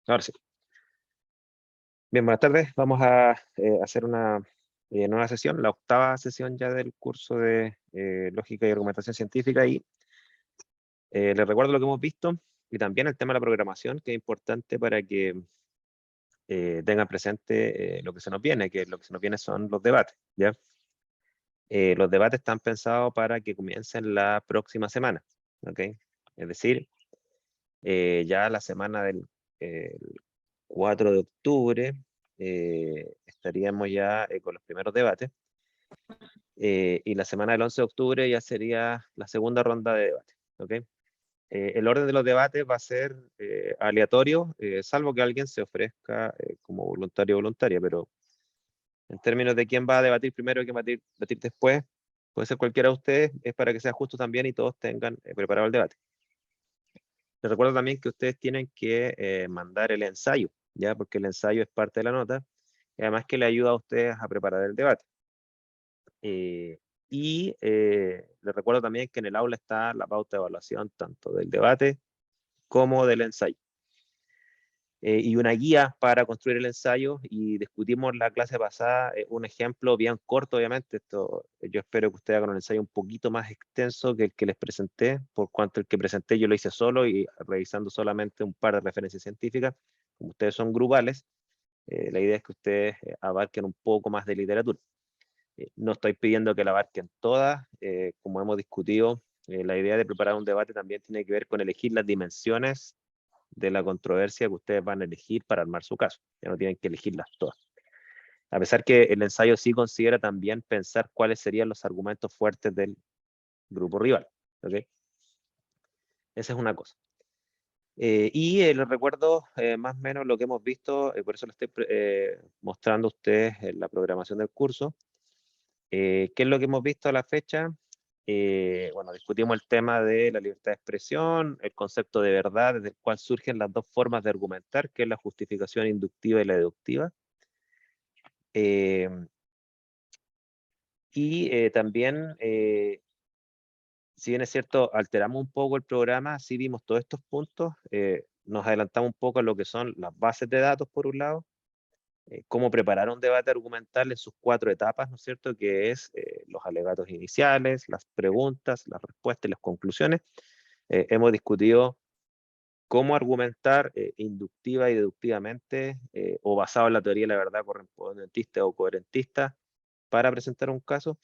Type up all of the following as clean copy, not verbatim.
Ahora sí. Bien, buenas tardes. Vamos a hacer una nueva sesión, la octava sesión ya del curso de Lógica y Argumentación Científica. Y les recuerdo lo que hemos visto y también el tema de la programación, que es importante para que tengan presente lo que se nos viene, que lo que se nos viene son los debates, ¿ya? Los debates están pensados para que comiencen la próxima semana, ¿ok? Es decir, ya la semana del 4 de octubre estaríamos ya con los primeros debates, y la semana del 11 de octubre ya sería la segunda ronda de debate, ¿ok? El orden de los debates va a ser aleatorio, salvo que alguien se ofrezca como voluntario o voluntaria, pero en términos de quién va a debatir primero y quién va a debatir después, puede ser cualquiera de ustedes, es para que sea justo también y todos tengan preparado el debate. Les recuerdo también que ustedes tienen que mandar el ensayo, ¿ya? Porque el ensayo es parte de la nota, y además que le ayuda a ustedes a preparar el debate. Les recuerdo también que en el aula está la pauta de evaluación tanto del debate como del ensayo. Y una guía para construir el ensayo, y discutimos la clase pasada un ejemplo bien corto, obviamente. Yo espero que ustedes hagan un ensayo un poquito más extenso que el que les presenté, por cuanto el que presenté yo lo hice solo y revisando solamente un par de referencias científicas. Como ustedes son grupales, la idea es que ustedes abarquen un poco más de literatura. No estoy pidiendo que la abarquen todas, como hemos discutido, la idea de preparar un debate también tiene que ver con elegir las dimensiones de la controversia que ustedes van a elegir para armar su caso. Ya no tienen que elegirlas todas. A pesar que el ensayo sí considera también pensar cuáles serían los argumentos fuertes del grupo rival. ¿Okay? Esa es una cosa. Les recuerdo más o menos lo que hemos visto, por eso lo estoy mostrando a ustedes en la programación del curso. ¿Qué es lo que hemos visto a la fecha? Bueno, discutimos el tema de la libertad de expresión, el concepto de verdad, desde el cual surgen las dos formas de argumentar, que es la justificación inductiva y la deductiva. Eh, También, si bien es cierto, alteramos un poco el programa, sí vimos todos estos puntos, nos adelantamos un poco a lo que son las bases de datos, por un lado, cómo preparar un debate argumental en sus 4 etapas, ¿no es cierto? Que es los alegatos iniciales, las preguntas, las respuestas y las conclusiones. Hemos discutido cómo argumentar inductiva y deductivamente, o basado en la teoría de la verdad correspondentista o coherentista, para presentar un caso.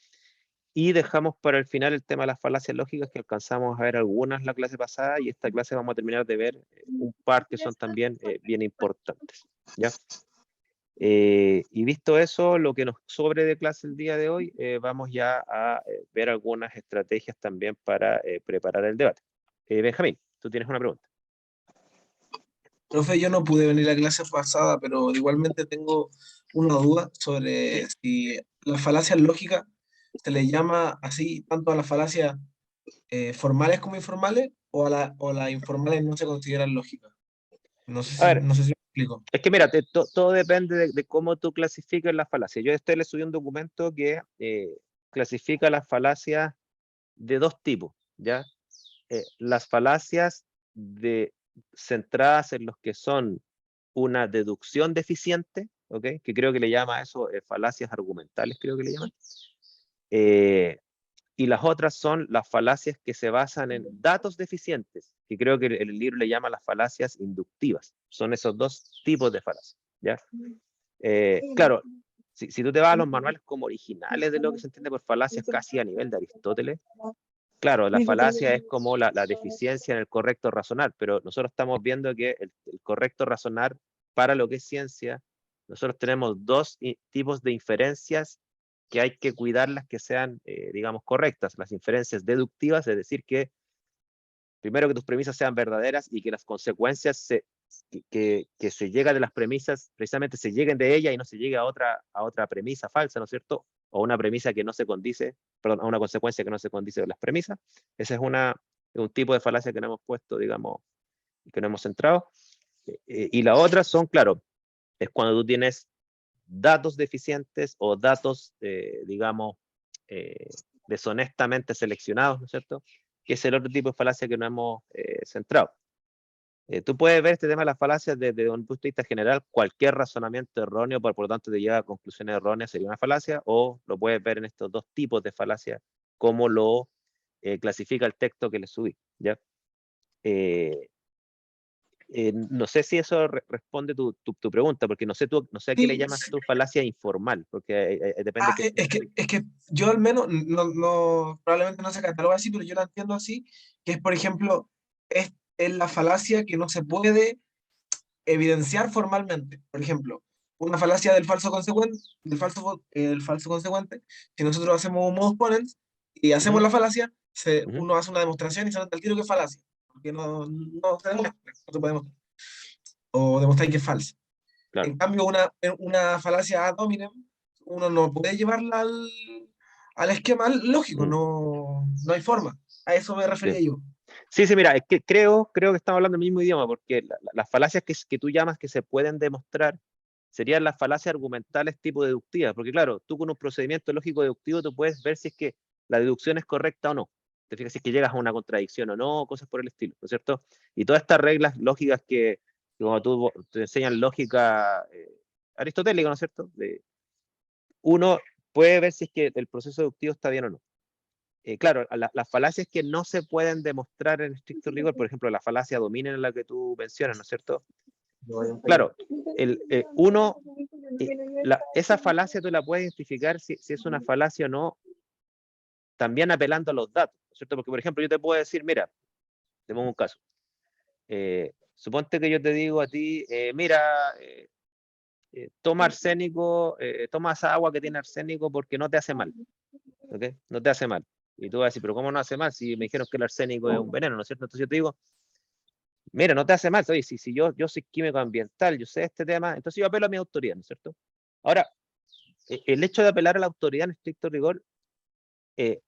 Y dejamos para el final el tema de las falacias lógicas, que alcanzamos a ver algunas la clase pasada, y esta clase vamos a terminar de ver un par que son también bien importantes, ¿ya? Y visto eso, lo que nos sobre de clase el día de hoy, vamos ya a ver algunas estrategias también para preparar el debate. Benjamín, tú tienes una pregunta. Profe, yo no pude venir a la clase pasada, pero igualmente tengo una duda sobre si las falacias lógicas se le llama así tanto a las falacias formales como informales, o las informales no se consideran lógicas. A ver, No sé si me explico. es que mira, todo depende de cómo tú clasificas las falacias. Yo a este le subí un documento que clasifica las falacias de dos tipos, ¿ya? Las falacias centradas en los que son una deducción deficiente, ¿ok? Que creo que le llama a eso falacias argumentales, creo que le llaman. Eh, y las otras son las falacias que se basan en datos deficientes, que creo que el libro le llama las falacias inductivas. Son esos dos tipos de falacias, ¿ya? Claro, si tú te vas a los manuales como originales de lo que se entiende por falacias, casi a nivel de Aristóteles, claro, la falacia es como la deficiencia en el correcto razonar, pero nosotros estamos viendo que el correcto razonar para lo que es ciencia, nosotros tenemos dos tipos de inferencias que hay que cuidarlas que sean, digamos, correctas. Las inferencias deductivas, es decir, que primero que tus premisas sean verdaderas y que las consecuencias que se llega de las premisas, precisamente se lleguen de ella y no se llegue a otra premisa falsa, ¿no es cierto? O una premisa que no se condice, perdón, a una consecuencia que no se condice con las premisas. Ese es un tipo de falacia que no hemos puesto, digamos, que no hemos centrado. Y la otra son, claro, es cuando tú tienes datos deficientes o datos, digamos, eh, deshonestamente seleccionados, ¿no es cierto? Que es el otro tipo de falacia que no hemos centrado. Tú puedes ver este tema de las falacias desde un punto de vista general. Cualquier razonamiento erróneo, por lo tanto, te lleva a conclusiones erróneas, sería una falacia, o lo puedes ver en estos dos tipos de falacias, cómo lo clasifica el texto que le subí, ¿ya? No sé si eso responde tu pregunta, porque no sé a qué le Sí, llamas tú falacia informal, porque depende que... es que yo al menos, probablemente no se cataloga así, pero yo la entiendo así, que es, por ejemplo, es la falacia que no se puede evidenciar formalmente. Por ejemplo, una falacia del falso consecuente, el falso consecuente, si nosotros hacemos un modus ponens y hacemos Ujú, la falacia, ujú, uno hace una demostración y se nota al tiro que es falacia, porque no se demuestra, no se puede demostrar, o demostrar que es falsa. claro, En cambio, una falacia ad hominem, uno no puede llevarla al esquema lógico, mm, no hay forma. A eso me sí. refería yo. Sí, sí, mira, es que creo que estamos hablando el mismo idioma, porque las falacias que tú llamas que se pueden demostrar serían las falacias argumentales tipo deductivas, porque claro, tú con un procedimiento lógico deductivo tú puedes ver si es que la deducción es correcta o no. Te fijas si es que llegas a una contradicción o no, cosas por el estilo, ¿no es cierto? Y todas estas reglas lógicas que cuando tú te enseñan lógica aristotélica, ¿no es cierto? Uno puede ver si es que el proceso deductivo está bien o no. Claro, las falacias que no se pueden demostrar en estricto rigor, por ejemplo, la falacia domina en la que tú mencionas, ¿no es cierto? Claro, uno, esa falacia tú la puedes identificar si es una falacia o no, también apelando a los datos, ¿no es cierto? Porque, por ejemplo, yo te puedo decir, mira, te pongo un caso. Suponte que yo te digo a ti, mira, toma arsénico, toma esa agua que tiene arsénico porque no te hace mal, ¿ok? No te hace mal. Y tú vas a decir, pero ¿cómo no hace mal si me dijeron que el arsénico es un veneno, ¿no es cierto? Entonces yo te digo, mira, no te hace mal, oye, si yo soy químico ambiental, yo sé este tema, entonces yo apelo a mi autoridad, ¿no es cierto? Ahora, el hecho de apelar a la autoridad en estricto rigor eh,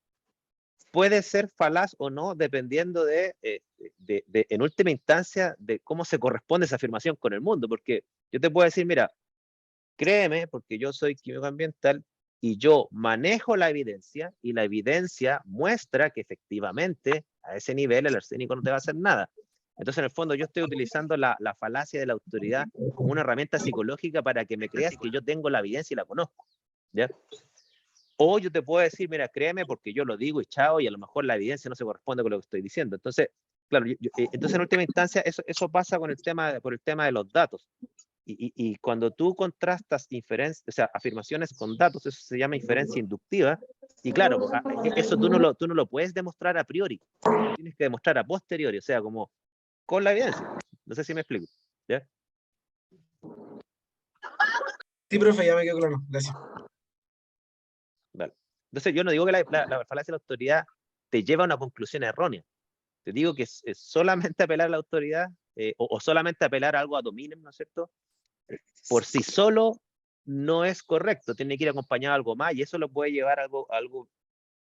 puede ser falaz o no, dependiendo en última instancia, de cómo se corresponde esa afirmación con el mundo, porque yo te puedo decir, mira, créeme, porque yo soy químico ambiental y yo manejo la evidencia y la evidencia muestra que efectivamente a ese nivel el arsénico no te va a hacer nada. Entonces, en el fondo, yo estoy utilizando la falacia de la autoridad como una herramienta psicológica para que me creas que yo tengo la evidencia y la conozco, ¿ya? O yo te puedo decir, mira, créeme porque yo lo digo y chao, y a lo mejor la evidencia no se corresponde con lo que estoy diciendo. Entonces, claro, entonces en última instancia eso pasa por el tema de los datos. Y cuando tú contrastas o sea, afirmaciones con datos, eso se llama inferencia inductiva. Y claro, eso tú no lo puedes demostrar a priori, lo tienes que demostrar a posteriori, o sea, como con la evidencia. No sé si me explico. ¿Ya? Sí, profe, ya me quedó claro. Gracias. Vale. Entonces, yo no digo que la falacia de la autoridad te lleva a una conclusión errónea. Te digo que es solamente apelar a la autoridad o solamente apelar a algo a dominem, ¿no es cierto? Por sí solo no es correcto, tiene que ir acompañado de algo más y eso lo puede llevar a algo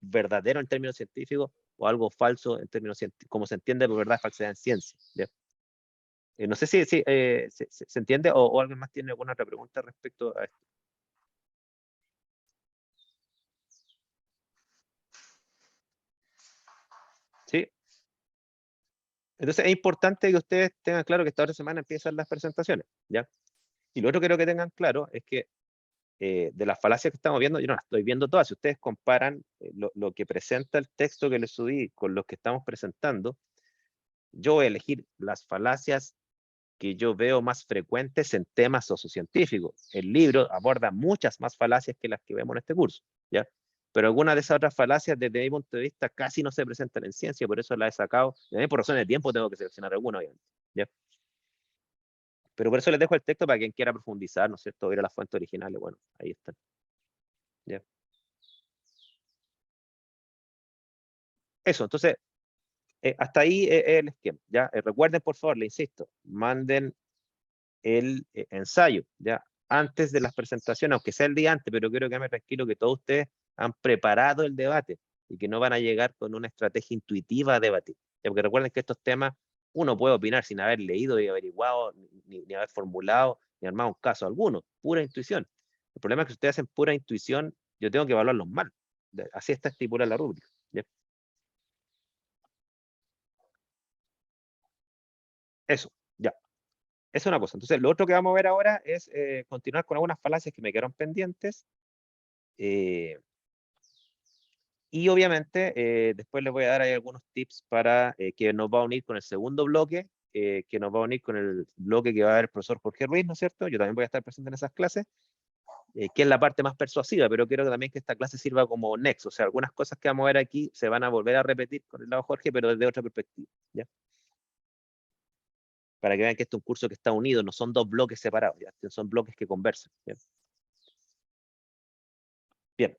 verdadero en términos científicos o algo falso en términos científicos, como se entiende por verdad, falsedad en ciencia. ¿Ya? No sé si se entiende o alguien más tiene alguna otra pregunta respecto a esto. ¿Sí? Entonces es importante que ustedes tengan claro que esta otra semana empiezan las presentaciones. ¿Ya? Y lo otro que quiero que tengan claro es que de las falacias que estamos viendo, yo no las estoy viendo todas. Si ustedes comparan lo que presenta el texto que les subí con los que estamos presentando, yo voy a elegir las falacias que yo veo más frecuentes en temas sociocientíficos. El libro aborda muchas más falacias que las que vemos en este curso, ¿ya? Pero algunas de esas otras falacias, desde mi punto de vista, casi no se presentan en ciencia, por eso las he sacado. Y a mí, por razones de tiempo, tengo que seleccionar alguna, obviamente, ¿ya? Pero por eso les dejo el texto para quien quiera profundizar, ¿no es cierto? Ir a las fuentes originales, bueno, ahí están, ¿ya? Eso, entonces, hasta ahí el esquema, ¿ya? Recuerden, por favor, le insisto, manden el ensayo, ¿ya? Antes de las presentaciones, aunque sea el día antes, pero quiero que me tranquilo que todos ustedes han preparado el debate y que no van a llegar con una estrategia intuitiva a debatir. ¿Ya? Porque recuerden que estos temas uno puede opinar sin haber leído y averiguado, ni haber formulado, ni armado un caso alguno, pura intuición. El problema es que si ustedes hacen pura intuición, yo tengo que evaluarlos mal. Así está estipulada la rúbrica, ¿ya? Eso. es una cosa. Entonces, lo otro que vamos a ver ahora es continuar con algunas falacias que me quedaron pendientes. Y obviamente, después les voy a dar ahí algunos tips para que nos va a unir con el segundo bloque, que nos va a unir con el bloque que va a ver el profesor Jorge Ruiz, ¿no es cierto? Yo también voy a estar presente en esas clases, que es la parte más persuasiva, pero quiero también que esta clase sirva como nexo. O sea, algunas cosas que vamos a ver aquí se van a volver a repetir con el lado Jorge, pero desde otra perspectiva, ¿ya? Para que vean que este es un curso que está unido, no son dos bloques separados, ¿ya? Son bloques que conversan, ¿ya? Bien.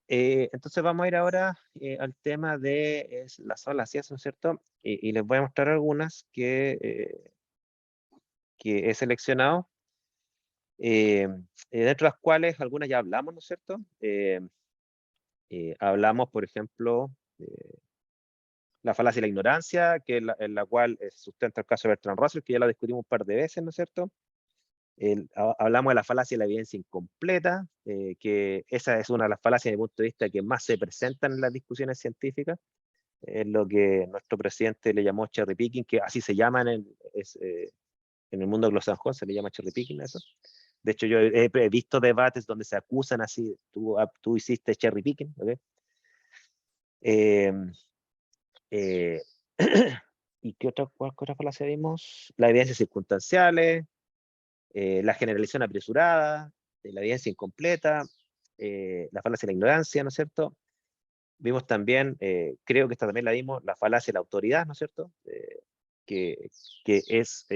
Entonces vamos a ir ahora al tema de las falacias, ¿no es cierto? Y les voy a mostrar algunas que he seleccionado, dentro de las cuales algunas ya hablamos, ¿no es cierto? Hablamos, por ejemplo, la falacia de la ignorancia, que en la cual sustenta el caso de Bertrand Russell, que ya la discutimos un par de veces, ¿no es cierto? Hablamos de la falacia de la evidencia incompleta, que esa es una de las falacias desde mi punto de vista que más se presentan en las discusiones científicas. Es lo que nuestro presidente le llamó cherry picking, que así se llama en el mundo anglosajón, se le llama cherry picking a eso. De hecho, yo he visto debates donde se acusan así, tú hiciste cherry picking, ¿ok? ¿Y qué otra falacia vimos? Las evidencias circunstanciales, la generalización apresurada, la evidencia incompleta, la falacia de la ignorancia, ¿no es cierto? Vimos también, creo que esta también la vimos, la falacia de la autoridad, ¿no es cierto? Que, que es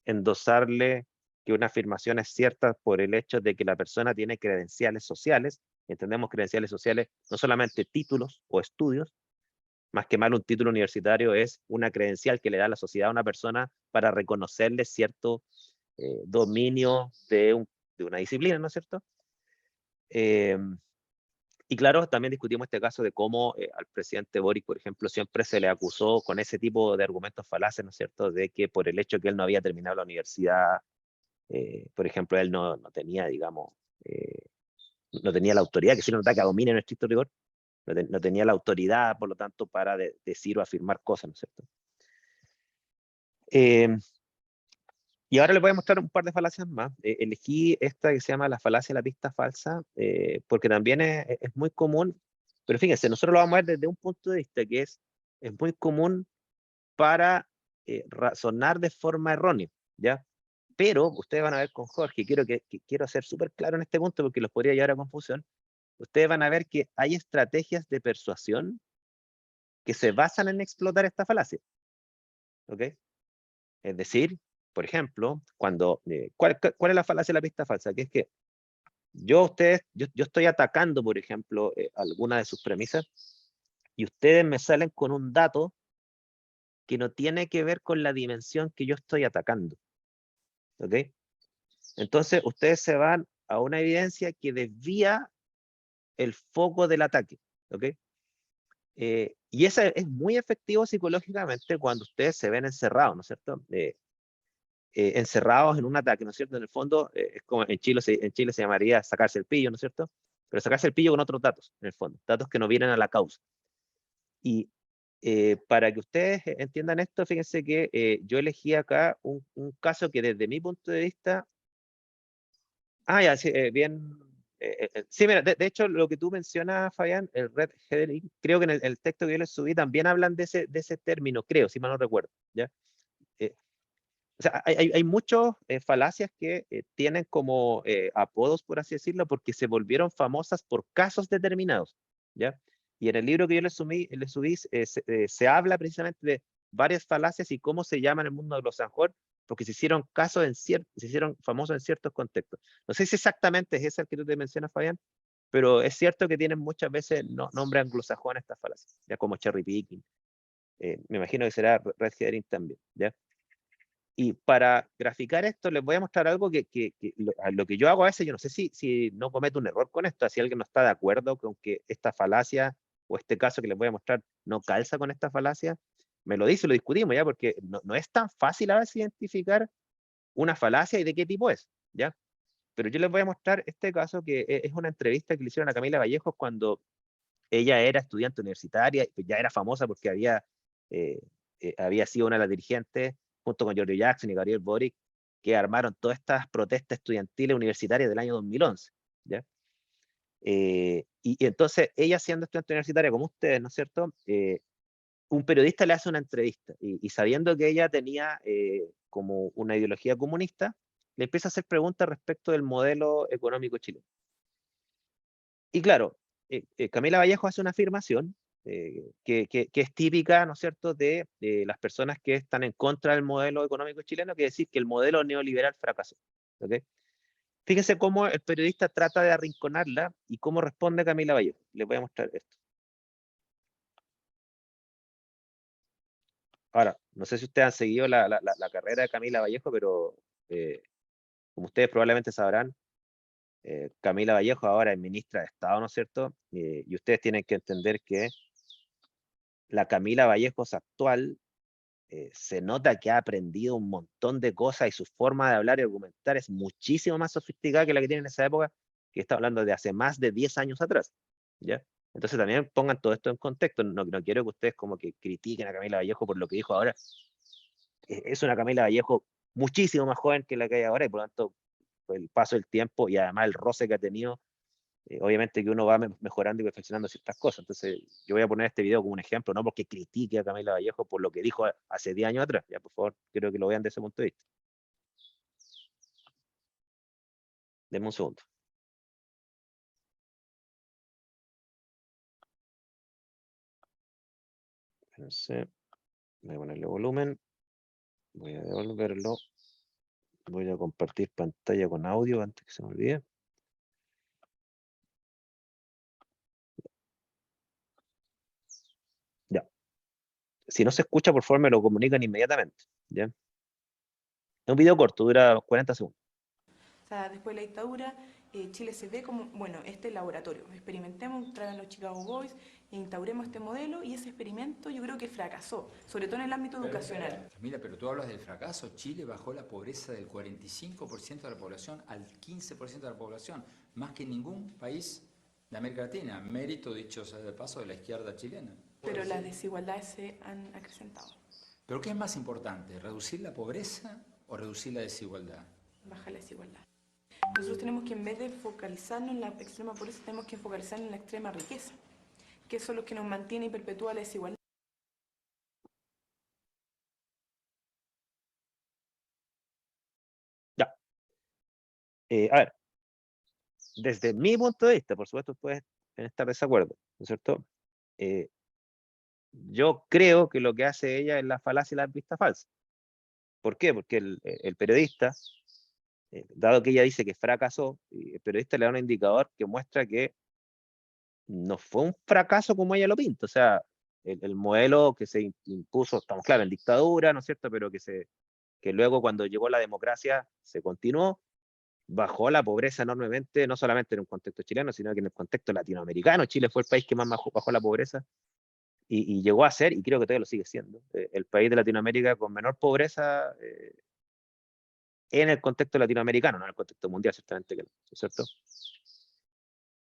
endosarle que una afirmación es cierta por el hecho de que la persona tiene credenciales sociales. Entendemos credenciales sociales no solamente títulos o estudios, más que mal un título universitario es una credencial que le da a la sociedad a una persona para reconocerle cierto dominio de una disciplina, ¿no es cierto? Y claro, también discutimos este caso de cómo al presidente Boric, por ejemplo, siempre se le acusó con ese tipo de argumentos falaces, ¿no es cierto?, de que por el hecho que él no había terminado la universidad, por ejemplo, él no tenía, digamos, no tenía la autoridad, que si no ataca domina en estricto rigor, no tenía la autoridad, por lo tanto, para decir o afirmar cosas, ¿no es cierto? Y ahora les voy a mostrar un par de falacias más. Elegí esta que se llama la falacia de la pista falsa, porque también es muy común, pero fíjense, nosotros lo vamos a ver desde un punto de vista que es muy común para razonar de forma errónea, ¿ya? Pero ustedes van a ver con Jorge, quiero ser súper claro en este punto porque los podría llevar a confusión. Ustedes van a ver que hay estrategias de persuasión que se basan en explotar esta falacia, ¿ok? Es decir, por ejemplo, ¿cuál es la falacia de la pista falsa? Que es que yo estoy atacando, por ejemplo, alguna de sus premisas y ustedes me salen con un dato que no tiene que ver con la dimensión que yo estoy atacando, ¿ok? Entonces, ustedes se van a una evidencia que desvía el foco del ataque, ¿ok? Y eso es muy efectivo psicológicamente cuando ustedes se ven encerrados, ¿no es cierto? Encerrados en un ataque, ¿no es cierto? En el fondo, es como en Chile se llamaría sacarse el pillo, ¿no es cierto? Pero sacarse el pillo con otros datos, en el fondo, datos que no vienen a la causa. Y para que ustedes entiendan esto, fíjense que yo elegí acá un caso que desde mi punto de vista, ya, sí, bien, sí, mira, de hecho, lo que tú mencionas, Fabián, el red herring, creo que en el texto que yo les subí también hablan de ese término, creo, si mal no recuerdo, ¿ya? O sea, hay muchas falacias que tienen como apodos, por así decirlo, porque se volvieron famosas por casos determinados, ¿ya? Y en el libro que yo les subí se habla precisamente de varias falacias y cómo se llaman en el mundo anglosajón, porque se hicieron se hicieron famosos en ciertos contextos. No sé si exactamente es esa el que tú te mencionas, Fabián, pero es cierto que tienen muchas veces nombre anglosajón estas falacias, ya como cherry picking. Me imagino que será red herring también, ¿ya? Y para graficar esto, les voy a mostrar algo lo que yo hago a veces, yo no sé si no cometo un error con esto, si alguien no está de acuerdo con que esta falacia o este caso que les voy a mostrar no calza con esta falacia, me lo dice, lo discutimos ya, porque no es tan fácil a veces identificar una falacia y de qué tipo es, ¿ya? Pero yo les voy a mostrar este caso que es una entrevista que le hicieron a Camila Vallejos cuando ella era estudiante universitaria, y ya era famosa porque había sido una de las dirigentes junto con Giorgio Jackson y Gabriel Boric que armaron todas estas protestas estudiantiles universitarias del año 2011, ¿ya? Y entonces, ella siendo estudiante universitaria como ustedes, ¿no es cierto? Un periodista le hace una entrevista y sabiendo que ella tenía como una ideología comunista, le empieza a hacer preguntas respecto del modelo económico chileno. Y claro, Camila Vallejo hace una afirmación que es típica, ¿no es cierto?, de las personas que están en contra del modelo económico chileno, que es decir que el modelo neoliberal fracasó. ¿Ok? Fíjense cómo el periodista trata de arrinconarla y cómo responde Camila Vallejo. Les voy a mostrar esto. Ahora, no sé si ustedes han seguido la carrera de Camila Vallejo, pero como ustedes probablemente sabrán, Camila Vallejo ahora es ministra de Estado, ¿no es cierto? Y ustedes tienen que entender que la Camila Vallejos actual se nota que ha aprendido un montón de cosas y su forma de hablar y argumentar es muchísimo más sofisticada que la que tiene en esa época, que está hablando de hace más de 10 años atrás, ¿ya? Entonces también pongan todo esto en contexto, no quiero que ustedes como que critiquen a Camila Vallejo por lo que dijo ahora. Es una Camila Vallejo muchísimo más joven que la que hay ahora y por lo tanto el paso del tiempo y además el roce que ha tenido, obviamente que uno va mejorando y perfeccionando ciertas cosas. Entonces yo voy a poner este video como un ejemplo, no porque critique a Camila Vallejo por lo que dijo hace 10 años atrás. Ya, por favor, quiero que lo vean desde ese punto de vista. Denme un segundo. Espérense. Voy a ponerle volumen. Voy a devolverlo. Voy a compartir pantalla con audio antes que se me olvide. Ya. Si no se escucha, por favor, me lo comunican inmediatamente. ¿Ya? Es un video corto, dura 40 segundos. O sea, después de la dictadura, Chile se ve como, bueno, este laboratorio, experimentemos, traigan los Chicago Boys, e instauremos este modelo, y ese experimento yo creo que fracasó, sobre todo en el ámbito educacional. Mira, pero tú hablas del fracaso. Chile bajó la pobreza del 45% de la población al 15% de la población, más que ningún país de América Latina, mérito, dicho sea de paso, de la izquierda chilena. Pero las desigualdades se han acrecentado. ¿Pero qué es más importante, reducir la pobreza o reducir la desigualdad? Baja la desigualdad. Nosotros tenemos que, en vez de focalizarnos en la extrema pobreza, tenemos que focalizarnos en la extrema riqueza, que eso es lo que nos mantiene y perpetúa la desigualdad. Ya. A ver, desde mi punto de vista, por supuesto, puedes estar de desacuerdo, ¿no es cierto? Yo creo que lo que hace ella es la falacia y la vista falsa. ¿Por qué? Porque el periodista, dado que ella dice que fracasó, el periodista le da un indicador que muestra que no fue un fracaso como ella lo pinta. O sea, el modelo que se impuso, estamos claros, en dictadura, ¿no es cierto? Pero que luego cuando llegó la democracia se continuó, bajó la pobreza enormemente, no solamente en un contexto chileno, sino que en el contexto latinoamericano. Chile fue el país que más bajó la pobreza y llegó a ser, y creo que todavía lo sigue siendo, el país de Latinoamérica con menor pobreza en el contexto latinoamericano, no en el contexto mundial, ciertamente que no, ¿cierto?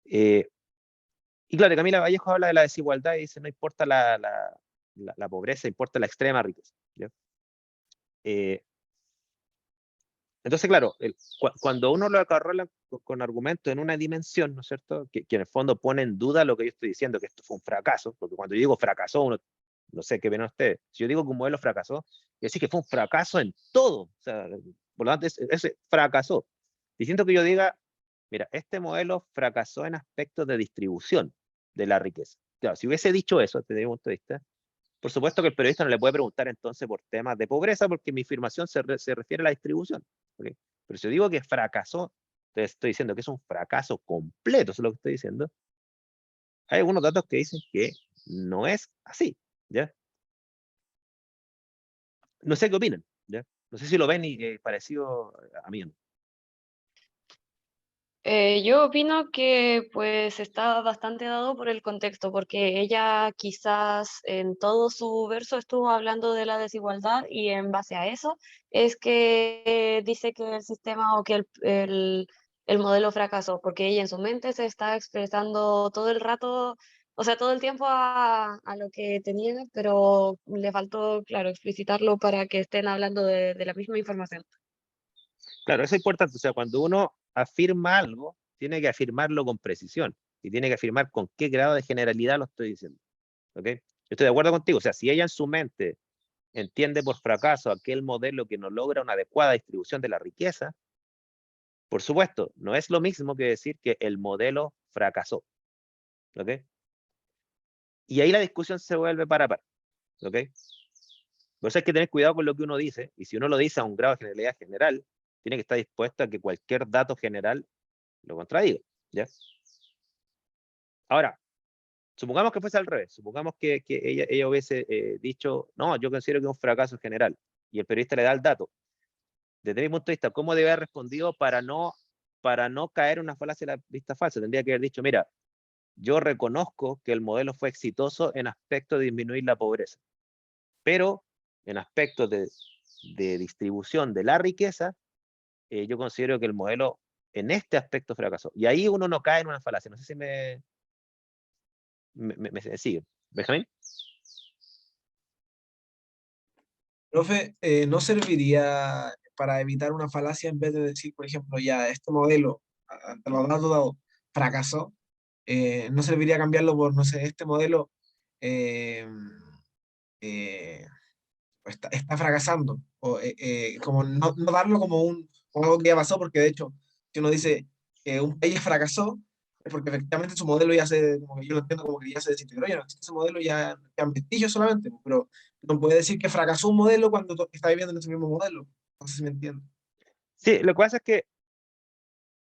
Y claro, Camila Vallejo habla de la desigualdad y dice, no importa la pobreza, importa la extrema riqueza. ¿Ya? Entonces, claro, cuando uno lo acarrea con argumentos en una dimensión, ¿no es cierto? Que en el fondo pone en duda lo que yo estoy diciendo, que esto fue un fracaso, porque cuando yo digo fracasó, uno, no sé qué ven ustedes, si yo digo que un modelo fracasó, es decir que fue un fracaso en todo, o sea, por lo tanto, ese fracasó. Diciendo que yo diga, mira, este modelo fracasó en aspectos de distribución de la riqueza. Claro, si hubiese dicho eso, desde mi punto de vista, por supuesto que el periodista no le puede preguntar entonces por temas de pobreza, porque mi afirmación se refiere a la distribución. ¿Okay? Pero si yo digo que fracasó, te estoy diciendo que es un fracaso completo, eso es lo que estoy diciendo. Hay algunos datos que dicen que no es así, ¿ya? No sé qué opinan, ¿ya? No sé si lo ven y parecido a mí. Yo opino que pues está bastante dado por el contexto, porque ella quizás en todo su verso estuvo hablando de la desigualdad y en base a eso es que dice que el sistema o que el modelo fracasó, porque ella en su mente se está expresando todo el rato, o sea, todo el tiempo a lo que tenía, pero le faltó, claro, explicitarlo para que estén hablando de la misma información. Claro, eso es importante. O sea, cuando uno afirma algo, tiene que afirmarlo con precisión y tiene que afirmar con qué grado de generalidad lo estoy diciendo. ¿Ok? Yo estoy de acuerdo contigo. O sea, si ella en su mente entiende por fracaso aquel modelo que no logra una adecuada distribución de la riqueza, por supuesto, no es lo mismo que decir que el modelo fracasó. ¿Ok? Y ahí la discusión se vuelve para par. ¿Ok? Por eso hay que tener cuidado con lo que uno dice, y si uno lo dice a un grado de generalidad general, tiene que estar dispuesto a que cualquier dato general lo contradiga. ¿Ya? Ahora, supongamos que fuese al revés, supongamos que ella hubiese dicho, no, yo considero que es un fracaso general, y el periodista le da el dato. Desde mi punto de vista, ¿cómo debe haber respondido para no caer en una falacia de la vista falsa? Tendría que haber dicho, mira, yo reconozco que el modelo fue exitoso en aspectos de disminuir la pobreza, pero en aspectos de distribución de la riqueza, yo considero que el modelo en este aspecto fracasó. Y ahí uno no cae en una falacia. No sé si me sigue. ¿Benjamín? Profe, ¿no serviría para evitar una falacia en vez de decir, por ejemplo, ya este modelo, ante los datos dados, fracasó? ¿No serviría cambiarlo por, no sé, este modelo eh, eh, está fracasando? O como no darlo como algo que ya pasó, porque de hecho, si uno dice que un país fracasó, es porque efectivamente su modelo ya como que yo lo entiendo como que ya se desintegró, ya no existe ese modelo, ya quedan vestigios solamente, pero no puede decir que fracasó un modelo cuando está viviendo en ese mismo modelo. No sé si me entiendo. Sí, lo que pasa es que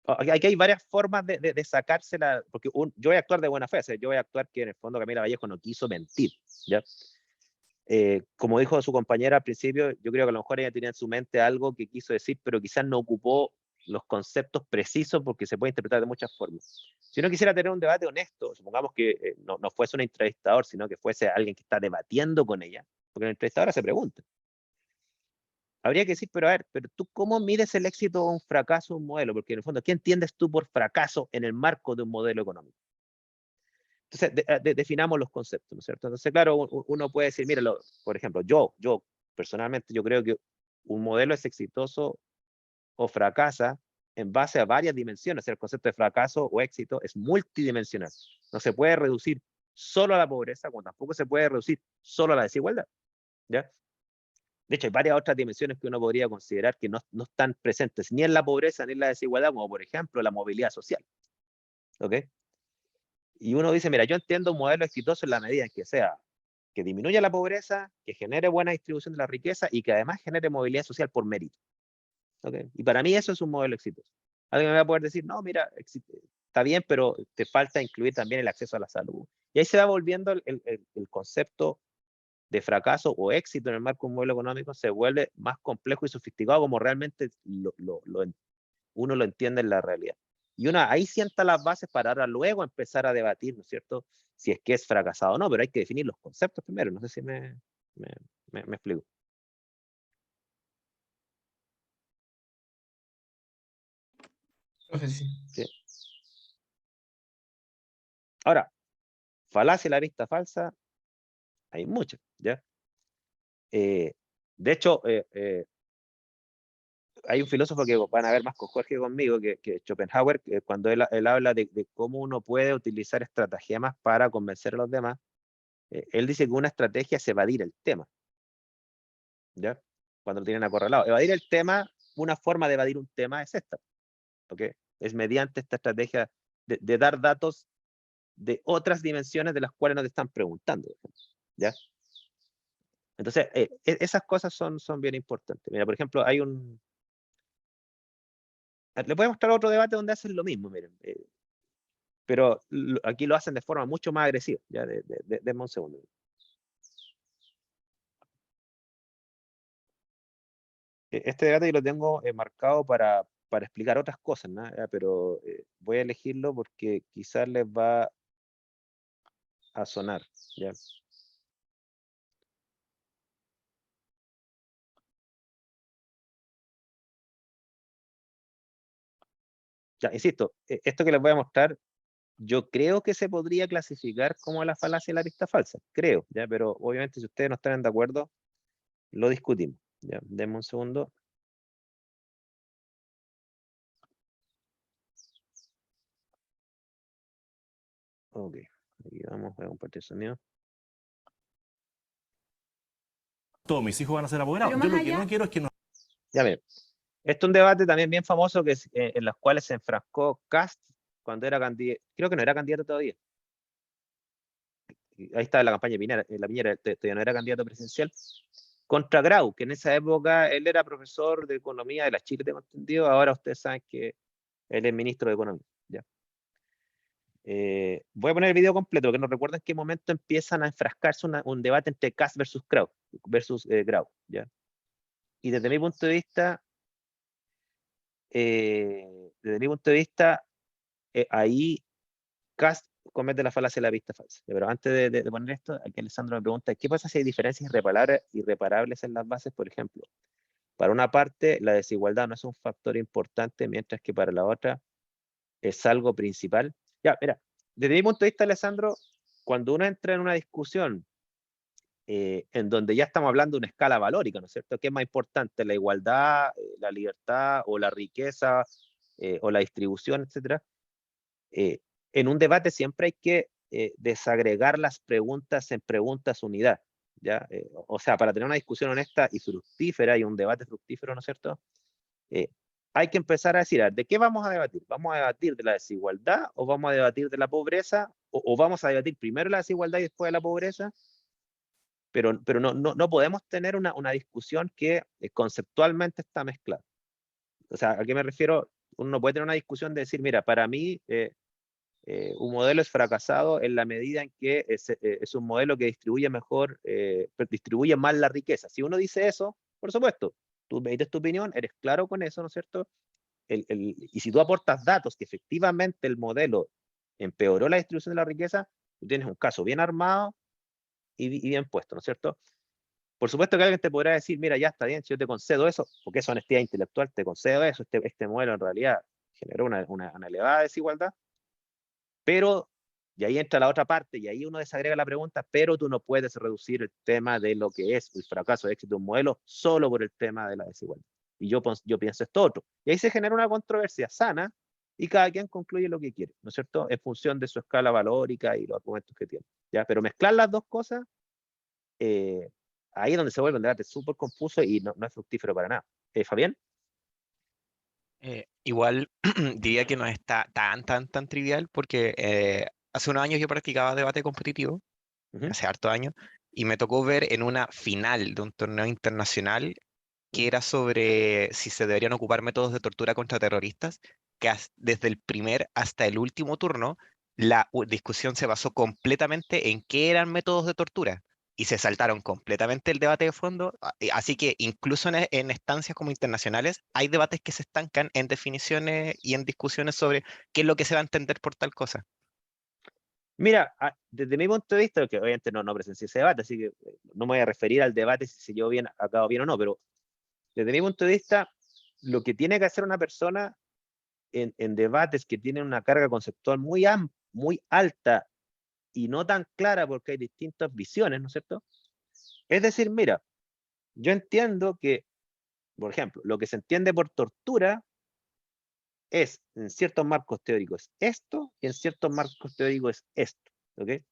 aquí hay varias formas de sacársela, porque yo voy a actuar de buena fe, o sea, yo voy a actuar que en el fondo Camila Vallejo no quiso mentir, ¿ya? Como dijo su compañera al principio, yo creo que a lo mejor ella tenía en su mente algo que quiso decir, pero quizás no ocupó los conceptos precisos porque se puede interpretar de muchas formas. Si uno quisiera tener un debate honesto, supongamos que no fuese un entrevistador, sino que fuese alguien que está debatiendo con ella, porque el entrevistador se pregunta. Habría que decir, pero a ver, pero tú cómo mides el éxito o un fracaso de un modelo, porque en el fondo, ¿qué entiendes tú por fracaso en el marco de un modelo económico? Entonces, definamos los conceptos, ¿no es cierto? Entonces, claro, uno puede decir, mira, por ejemplo, yo personalmente, yo creo que un modelo es exitoso o fracasa en base a varias dimensiones. O sea, el concepto de fracaso o éxito es multidimensional. No se puede reducir solo a la pobreza, como tampoco se puede reducir solo a la desigualdad, ¿ya? De hecho, hay varias otras dimensiones que uno podría considerar que no están presentes ni en la pobreza ni en la desigualdad, como por ejemplo la movilidad social. ¿Ok? Y uno dice, mira, yo entiendo un modelo exitoso en la medida en que sea que disminuya la pobreza, que genere buena distribución de la riqueza y que además genere movilidad social por mérito. ¿Okay? Y para mí eso es un modelo exitoso. Alguien me va a poder decir, no, mira, está bien, pero te falta incluir también el acceso a la salud. Y ahí se va volviendo el concepto de fracaso o éxito en el marco de un modelo económico, se vuelve más complejo y sofisticado como realmente uno lo entiende en la realidad. Y uno ahí sienta las bases para ahora luego empezar a debatir, ¿no es cierto?, si es que es fracasado o no, pero hay que definir los conceptos primero. No sé si me explico. Profe, sí. ¿Sí? Ahora, falacia a la vista falsa, hay muchas, ¿ya? De hecho, hay un filósofo que van a ver más con Jorge conmigo, que Schopenhauer, cuando él habla de cómo uno puede utilizar estratagemas para convencer a los demás, él dice que una estrategia es evadir el tema, ¿ya? Cuando lo tienen acorralado. Evadir el tema, una forma de evadir un tema es esta, ¿ok? Es mediante esta estrategia de dar datos de otras dimensiones de las cuales no te están preguntando, ¿ya? Entonces, esas cosas son bien importantes. Mira, por ejemplo, le voy a mostrar otro debate donde hacen lo mismo, miren, pero aquí lo hacen de forma mucho más agresiva. Ya, denme un segundo. Este debate yo lo tengo marcado para explicar otras cosas, ¿no? Pero voy a elegirlo porque quizás les va a sonar. ¿Ya? Ya, insisto, esto que les voy a mostrar, yo creo que se podría clasificar como la falacia de la pista falsa, creo, ¿ya? Pero obviamente si ustedes no están de acuerdo, lo discutimos. ¿Ya? Denme un segundo. Ok, aquí vamos a compartir sonido. Todos mis hijos van a ser abogados. Pero Yo más lo que allá- no quiero es que nos Ya miren, esto es un debate también bien famoso que en los cuales se enfrascó Kast cuando era candidato, creo que no era candidato todavía. Ahí está la campaña de Piñera, la Piñera todavía no era candidato presidencial, contra Grau, que en esa época él era profesor de economía de la Chile, tengo entendido, ahora ustedes saben que él es ministro de Economía. ¿Ya? Voy a poner el video completo, porque no recuerdo en qué momento empiezan a enfrascarse un debate entre Kast versus Grau, ¿ya? Y desde mi punto de vista, ahí Kast comete la falacia de la pista falsa. Pero antes de poner esto, aquí Alessandro me pregunta, ¿qué pasa si hay diferencias irreparables en las bases? Por ejemplo, para una parte, la desigualdad no es un factor importante, mientras que para la otra es algo principal. Ya, mira, desde mi punto de vista, Alessandro, cuando uno entra en una discusión en donde ya estamos hablando de una escala valórica, ¿no es cierto? ¿Qué es más importante, la igualdad, la libertad o la riqueza o la distribución, etcétera? En un debate siempre hay que desagregar las preguntas en preguntas unidad, ¿ya? O sea, para tener una discusión honesta y fructífera y un debate fructífero, ¿no es cierto? Hay que empezar a decir, ¿de qué vamos a debatir? ¿Vamos a debatir de la desigualdad o vamos a debatir de la pobreza? ¿O vamos a debatir primero la desigualdad y después la pobreza? Pero no podemos tener una discusión que conceptualmente está mezclada. O sea, ¿a qué me refiero? Uno no puede tener una discusión de decir, mira, para mí un modelo es fracasado en la medida en que es un modelo que distribuye mejor, distribuye mal la riqueza. Si uno dice eso, por supuesto, tú me dices tu opinión, eres claro con eso, ¿no es cierto? Y si tú aportas datos que efectivamente el modelo empeoró la distribución de la riqueza, tú tienes un caso bien armado y bien puesto, ¿no es cierto? Por supuesto que alguien te podrá decir, mira, ya está bien, si yo te concedo eso, porque es honestidad intelectual, te concedo eso, este modelo en realidad generó una elevada desigualdad, pero, y ahí entra la otra parte, y ahí uno desagrega la pregunta, pero tú no puedes reducir el tema de lo que es el fracaso de éxito de un modelo solo por el tema de la desigualdad. Y yo pienso esto otro. Y ahí se genera una controversia sana, y cada quien concluye lo que quiere, ¿no es cierto? En función de su escala valórica y los argumentos que tiene. ¿Ya? Pero mezclar las dos cosas, ahí es donde se vuelve un debate súper confuso y no es fructífero para nada. Fabián. Igual diría que no está tan trivial porque hace unos años yo practicaba debate competitivo, hace hartos años, y me tocó ver en una final de un torneo internacional que era sobre si se deberían ocupar métodos de tortura contra terroristas, que desde el primer hasta el último turno la discusión se basó completamente en qué eran métodos de tortura. Y se saltaron completamente el debate de fondo, así que incluso en estancias como internacionales hay debates que se estancan en definiciones y en discusiones sobre qué es lo que se va a entender por tal cosa. Mira, desde mi punto de vista, que obviamente no presencié ese debate, así que no me voy a referir al debate si se llevó bien, acabó bien o no, pero desde mi punto de vista, lo que tiene que hacer una persona en debates que tienen una carga conceptual muy alta y no tan clara porque hay distintas visiones, ¿no es cierto? Es decir, mira, yo entiendo que, por ejemplo, lo que se entiende por tortura es, en ciertos marcos teóricos, esto, y en ciertos marcos teóricos es esto, ¿ok? ¿qué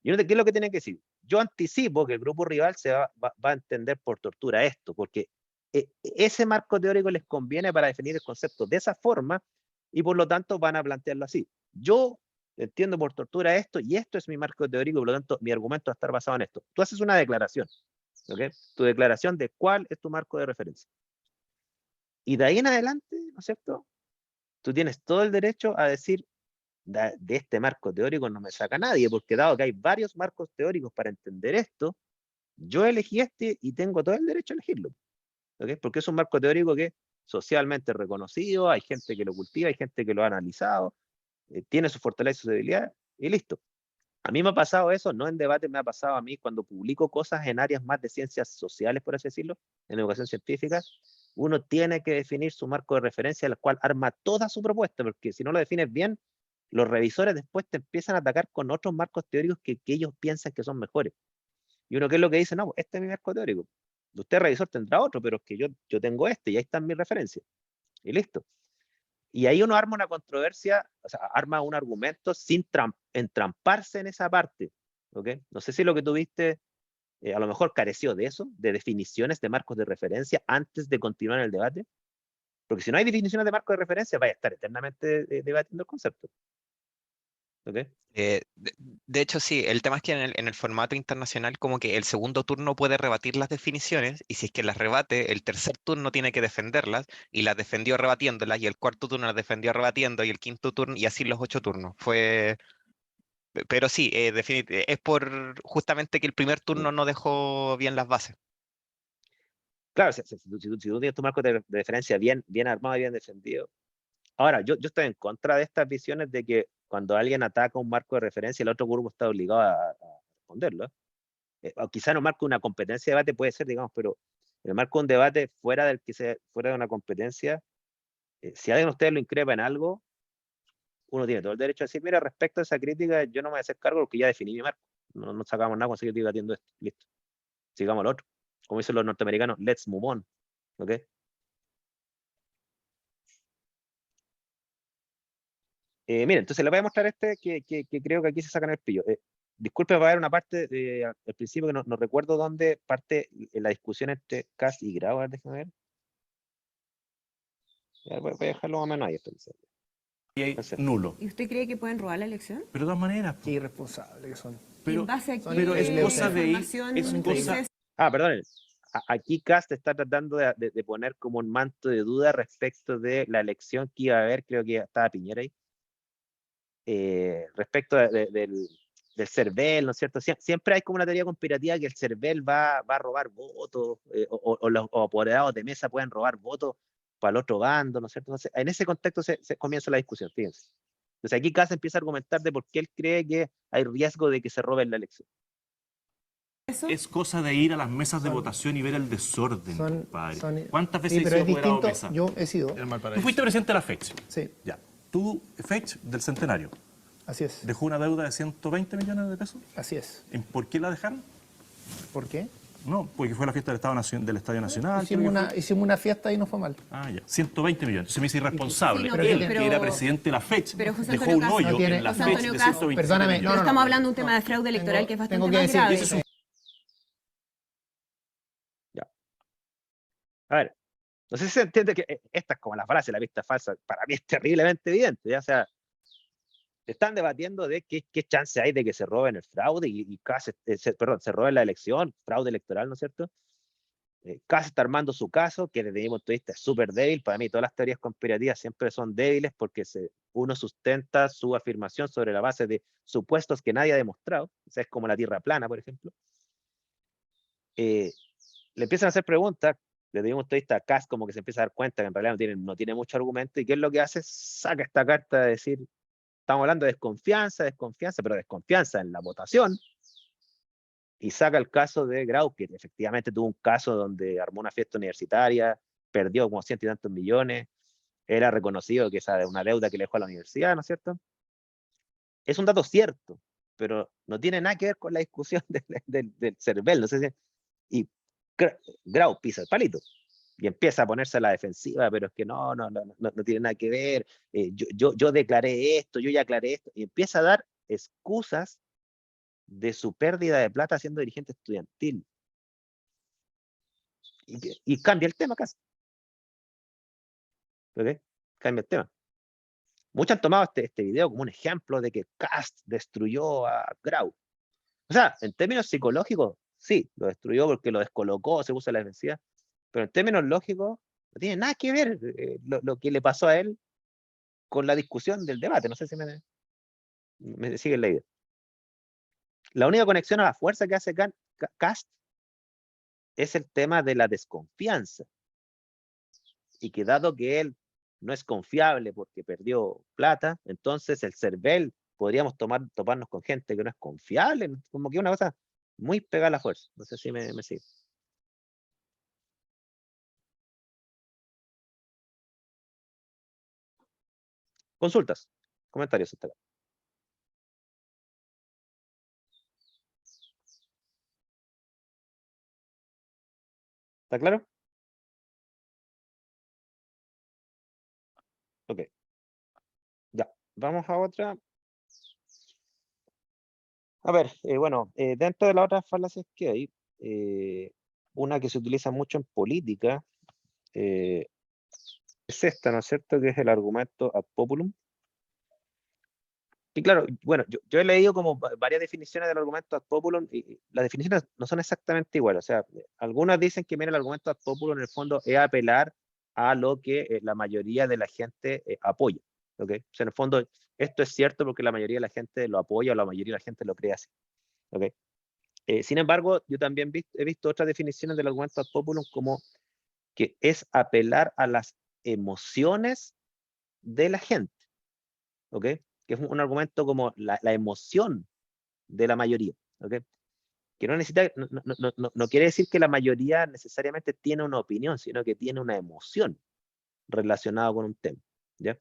es lo que tienen que decir? Yo anticipo que el grupo rival va a entender por tortura esto, porque ese marco teórico les conviene para definir el concepto de esa forma, y por lo tanto van a plantearlo así. Yo entiendo por tortura esto, y esto es mi marco teórico, y por lo tanto mi argumento va a estar basado en esto. Tú haces una declaración, ¿ok? Tu declaración de cuál es tu marco de referencia. Y de ahí en adelante, ¿no es cierto? Tú tienes todo el derecho a decir, de este marco teórico no me saca nadie, porque dado que hay varios marcos teóricos para entender esto, yo elegí este y tengo todo el derecho a elegirlo. ¿Okay? Porque es un marco teórico que es socialmente reconocido, hay gente que lo cultiva, hay gente que lo ha analizado, tiene su fortaleza y su debilidad, y listo. A mí me ha pasado eso, no en debate, me ha pasado a mí cuando publico cosas en áreas más de ciencias sociales, por así decirlo, en educación científica, uno tiene que definir su marco de referencia, al cual arma toda su propuesta, porque si no lo defines bien, los revisores después te empiezan a atacar con otros marcos teóricos que ellos piensan que son mejores. Y uno, ¿qué es lo que dice? No, este es mi marco teórico. Usted, revisor, tendrá otro, pero es que yo tengo este y ahí están mis referencias. Y listo. Y ahí uno arma una controversia, o sea, arma un argumento sin entramparse en esa parte. ¿Ok? No sé si lo que tuviste a lo mejor careció de eso, de definiciones de marcos de referencia antes de continuar el debate. Porque si no hay definiciones de marcos de referencia, vaya a estar eternamente debatiendo el concepto. ¿Ok? De hecho, sí, el tema es que en el formato internacional como que el segundo turno puede rebatir las definiciones y si es que las rebate, el tercer turno tiene que defenderlas y las defendió rebatiéndolas y el cuarto turno las defendió rebatiendo y el quinto turno y así los 8 turnos. Pero sí, es por justamente que el primer turno no dejó bien las bases. Claro, si tú tienes tu marco de referencia bien armado y bien defendido. Ahora, yo estoy en contra de estas visiones de que cuando alguien ataca un marco de referencia, el otro grupo está obligado a responderlo. O quizá en un marco de una competencia de debate puede ser, digamos, pero en el marco de un debate fuera de una competencia, si alguien de ustedes lo increpa en algo, uno tiene todo el derecho a decir, mira, respecto a esa crítica, yo no me voy a hacer cargo porque ya definí mi marco. No sacamos nada con seguir debatiendo esto. Listo. Sigamos al otro. Como dicen los norteamericanos, let's move on. ¿Ok? Mira, entonces le voy a mostrar este que creo que aquí se sacan el pillo. Disculpe, va a haber una parte al principio que no recuerdo dónde parte la discusión entre Kast y Grau. A ver, déjame ver. Voy a dejarlo más o menos ahí. Y hay nulo. ¿Y usted cree que pueden robar la elección? Pero de todas maneras, Qué irresponsable que son. pero, ¿En base a qué pero es cosa de ir, información es cosa, Perdón. Aquí Kast está tratando de poner como un manto de duda respecto de la elección que iba a haber, creo que estaba Piñera ahí, respecto del CERVEL, ¿no es cierto? Siempre hay como una teoría conspirativa que el CERVEL va a robar votos, o los apoderados de mesa pueden robar votos para el otro bando, ¿no es cierto? Entonces, en ese contexto se comienza la discusión, fíjense. Entonces aquí Kast empieza a argumentar de por qué él cree que hay riesgo de que se roben la elección. es cosa de ir a las mesas de votación y ver el desorden, compadre. ¿Cuántas veces Sí, has pero sido es apoderado de distinto. mesa? Yo he sido. Tú fuiste presidente de la FECH. Sí, Ya. Tú, FECH, del Centenario, así es. dejó una deuda de 120 millones de pesos. Así es. ¿Por qué la dejaron? ¿Por qué? No, porque fue la fiesta del Estadio Nacional. Hicimos una fiesta y no fue mal. Ya. 120 millones. Se me dice irresponsable. Sí, no, Él, pero- que era presidente de la FECH, pero José dejó Antonio un hoyo Cast no tiene- en la José FECH Antonio de Cast, 127 Perdóname, millones. no, no, Estamos hablando de un tema de fraude electoral que es bastante tengo que más decir, grave. eso es Ya. A ver, no sé si se entiende que esta es como la frase, la vista falsa, para mí es terriblemente evidente, ¿ya? O sea, están debatiendo de qué chance hay de que se roben el fraude y Kast, se roben la elección, fraude electoral, ¿no es cierto? Kast está armando su caso, que desde mi punto de vista es súper débil. Para mí todas las teorías conspirativas siempre son débiles porque uno sustenta su afirmación sobre la base de supuestos que nadie ha demostrado. O sea, es como la Tierra plana, por ejemplo. Le empiezan a hacer preguntas, desde mi punto de vista Kast como que se empieza a dar cuenta que en realidad no tiene mucho argumento, y ¿qué es lo que hace? Saca esta carta de decir, estamos hablando de desconfianza, pero desconfianza en la votación, y saca el caso de Grau, que efectivamente tuvo un caso donde armó una fiesta universitaria, perdió como 100 y tantos millones, era reconocido que esa es una deuda que le dejó a la universidad, ¿no es cierto? Es un dato cierto, pero no tiene nada que ver con la discusión del CERVEL, no sé si... Y Grau pisa el palito y empieza a ponerse a la defensiva, pero es que no tiene nada que ver, yo declaré esto, yo ya aclaré esto, y empieza a dar excusas de su pérdida de plata siendo dirigente estudiantil. Y cambia el tema casi. ¿Ok? Cambia el tema. Muchos han tomado este video como un ejemplo de que Kast destruyó a Grau. O sea, en términos psicológicos, sí, lo destruyó porque lo descolocó, se puso a la defensiva, pero en términos lógicos, no tiene nada que ver lo que le pasó a él con la discusión del debate. No sé si me siguen la idea. La única conexión a la fuerza que hace Kast es el tema de la desconfianza. Y que dado que él no es confiable porque perdió plata, entonces el CERVEL podríamos toparnos con gente que no es confiable, como que una cosa muy pegada a la fuerza. No sé si me sigue. Consultas, comentarios hasta acá. ¿Está claro? Ok. Ya, vamos a otra. A ver, bueno, dentro de las otras falacias que hay, una que se utiliza mucho en política es esta, ¿no es cierto?, que es el argumento ad populum. Y claro, bueno, yo he leído como varias definiciones del argumento ad populum y las definiciones no son exactamente iguales. O sea, algunas dicen que mira, el argumento ad populum en el fondo es apelar a lo que la mayoría de la gente apoya. ¿Okay? O sea, en el fondo, esto es cierto porque la mayoría de la gente lo apoya o la mayoría de la gente lo cree así. ¿Okay? Sin embargo, yo también he visto otras definiciones del argumento ad populum como que es apelar a las emociones de la gente. ¿Ok? Que es un argumento como la emoción de la mayoría. ¿Ok? Que no necesita, no quiere decir que la mayoría necesariamente tiene una opinión, sino que tiene una emoción relacionada con un tema. ¿Ya?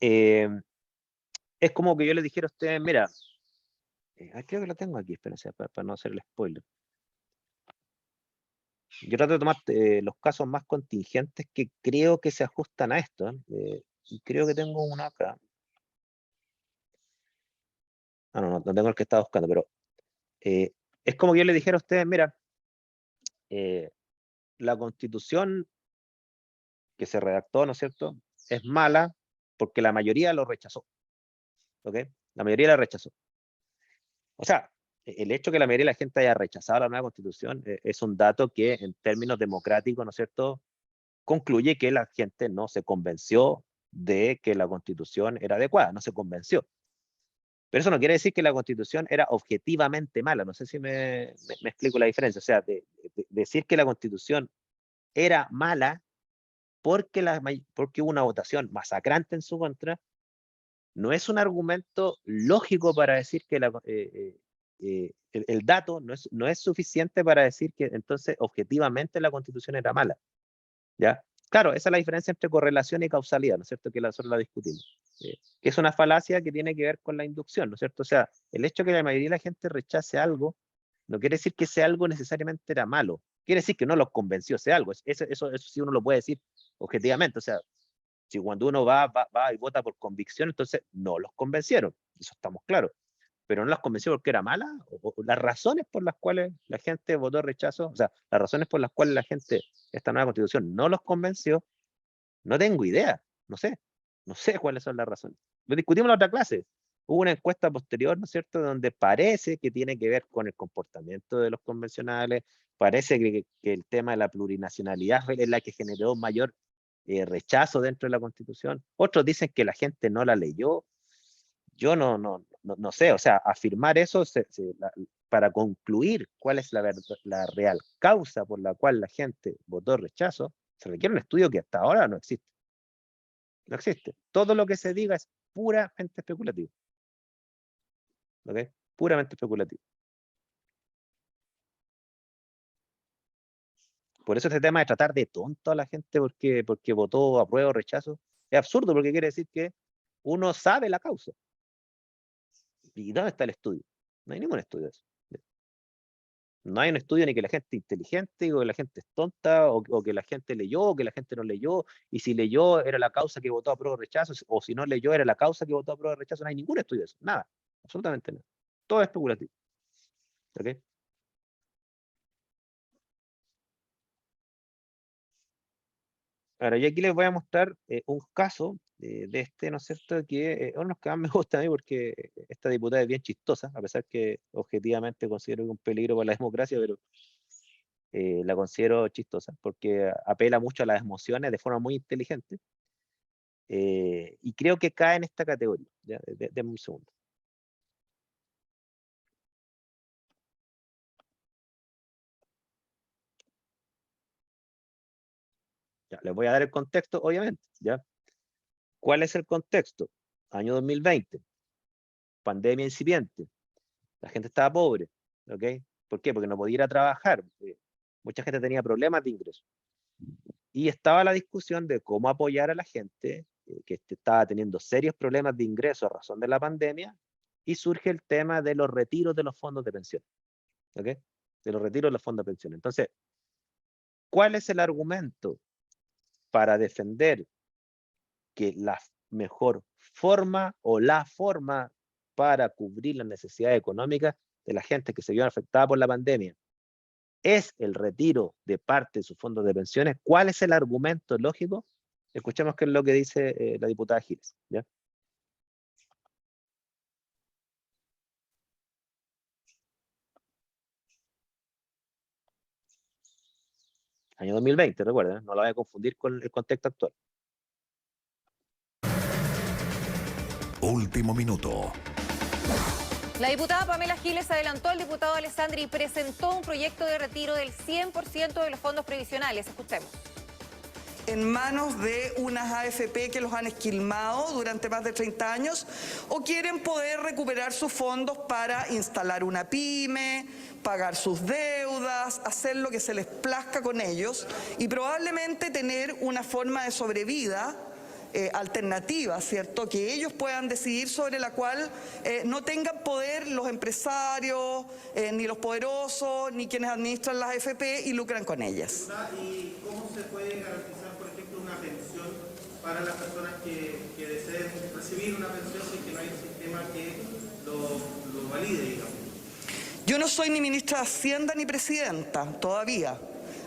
Es como que yo le dijera a ustedes, mira, creo que lo tengo aquí, espérense, para no hacer el spoiler. Yo trato de tomar los casos más contingentes que creo que se ajustan a esto. Y creo que tengo uno acá. No tengo el que estaba buscando, pero es como que yo le dijera a ustedes, mira, la Constitución que se redactó, ¿no es cierto?, es mala porque la mayoría lo rechazó. ¿Ok? La mayoría la rechazó. O sea, el hecho que la mayoría de la gente haya rechazado la nueva Constitución es un dato que en términos democráticos, ¿no es cierto?, concluye que la gente no se convenció de que la Constitución era adecuada, no se convenció. Pero eso no quiere decir que la Constitución era objetivamente mala. No sé si me explico la diferencia. O sea, decir que la Constitución era mala porque hubo una votación masacrante en su contra, no es un argumento lógico para decir que el dato no es suficiente para decir que entonces objetivamente la Constitución era mala. ¿Ya? Claro, esa es la diferencia entre correlación y causalidad, ¿no es cierto? Que nosotros la discutimos. Que es una falacia que tiene que ver con la inducción, ¿no es cierto? O sea, el hecho de que la mayoría de la gente rechace algo, no quiere decir que ese algo necesariamente era malo. Quiere decir que no los convenció ese algo. Eso sí uno lo puede decir objetivamente. O sea, si cuando uno va y vota por convicción, entonces no los convencieron. Eso estamos claros. Pero no las convenció porque era mala, o las razones por las cuales la gente votó rechazo, o sea, las razones por las cuales la gente, esta nueva Constitución no los convenció, no tengo idea, no sé cuáles son las razones. Lo discutimos en la otra clase. Hubo una encuesta posterior, ¿no es cierto?, donde parece que tiene que ver con el comportamiento de los convencionales, parece que el tema de la plurinacionalidad es la que generó mayor rechazo dentro de la Constitución. Otros dicen que la gente no la leyó. Yo no sé, o sea, afirmar eso para concluir cuál es la real causa por la cual la gente votó rechazo, se requiere un estudio que hasta ahora no existe. No existe. Todo lo que se diga es puramente especulativo. ¿Ok? Puramente especulativo. Por eso este tema de tratar de tonto a la gente porque votó apruebo o rechazo, es absurdo porque quiere decir que uno sabe la causa. ¿Y dónde está el estudio? No hay ningún estudio de eso. No hay un estudio ni que la gente es inteligente, o que la gente es tonta, o que la gente leyó, o que la gente no leyó, y si leyó era la causa que votó a prueba de rechazo, o si no leyó era la causa que votó a prueba de rechazo. No hay ningún estudio de eso, nada, absolutamente nada. Todo es especulativo. ¿Ok? Ahora, yo aquí les voy a mostrar un caso de este, ¿no es cierto?, que es uno de los que más me gusta a mí porque esta diputada es bien chistosa, a pesar que objetivamente considero que es un peligro para la democracia, pero la considero chistosa porque apela mucho a las emociones de forma muy inteligente. Y creo que cae en esta categoría. ¿Ya? Denme un segundo. Ya, les voy a dar el contexto, obviamente. ¿Ya? ¿Cuál es el contexto? Año 2020, pandemia incipiente, la gente estaba pobre. ¿Ok? ¿Por qué? Porque no podía ir a trabajar. Mucha gente tenía problemas de ingreso. Y estaba la discusión de cómo apoyar a la gente que estaba teniendo serios problemas de ingreso a razón de la pandemia, y surge el tema de los retiros de los fondos de pensión. ¿Ok? De los retiros de los fondos de pensión. Entonces, ¿cuál es el argumento para defender que la mejor forma o la forma para cubrir las necesidades económicas de la gente que se vio afectada por la pandemia es el retiro de parte de sus fondos de pensiones, ¿cuál es el argumento lógico? Escuchemos qué es lo que dice la diputada Giles, ¿ya? Año 2020, recuerden, no la voy a confundir con el contexto actual. Último minuto. La diputada Pamela Giles adelantó al diputado Alessandri y presentó un proyecto de retiro del 100% de los fondos previsionales. Escuchemos. En manos de unas AFP que los han esquilmado durante más de 30 años o quieren poder recuperar sus fondos para instalar una pyme, pagar sus deudas, hacer lo que se les plazca con ellos y probablemente tener una forma de sobrevida alternativa, ¿cierto? Que ellos puedan decidir sobre la cual no tengan poder los empresarios, ni los poderosos, ni quienes administran las AFP y lucran con ellas. ¿Y cómo se puede garantizar, por ejemplo, una pensión para las personas que deseen recibir una pensión sin que no haya un sistema que lo valide, digamos? Yo no soy ni ministra de Hacienda ni presidenta todavía.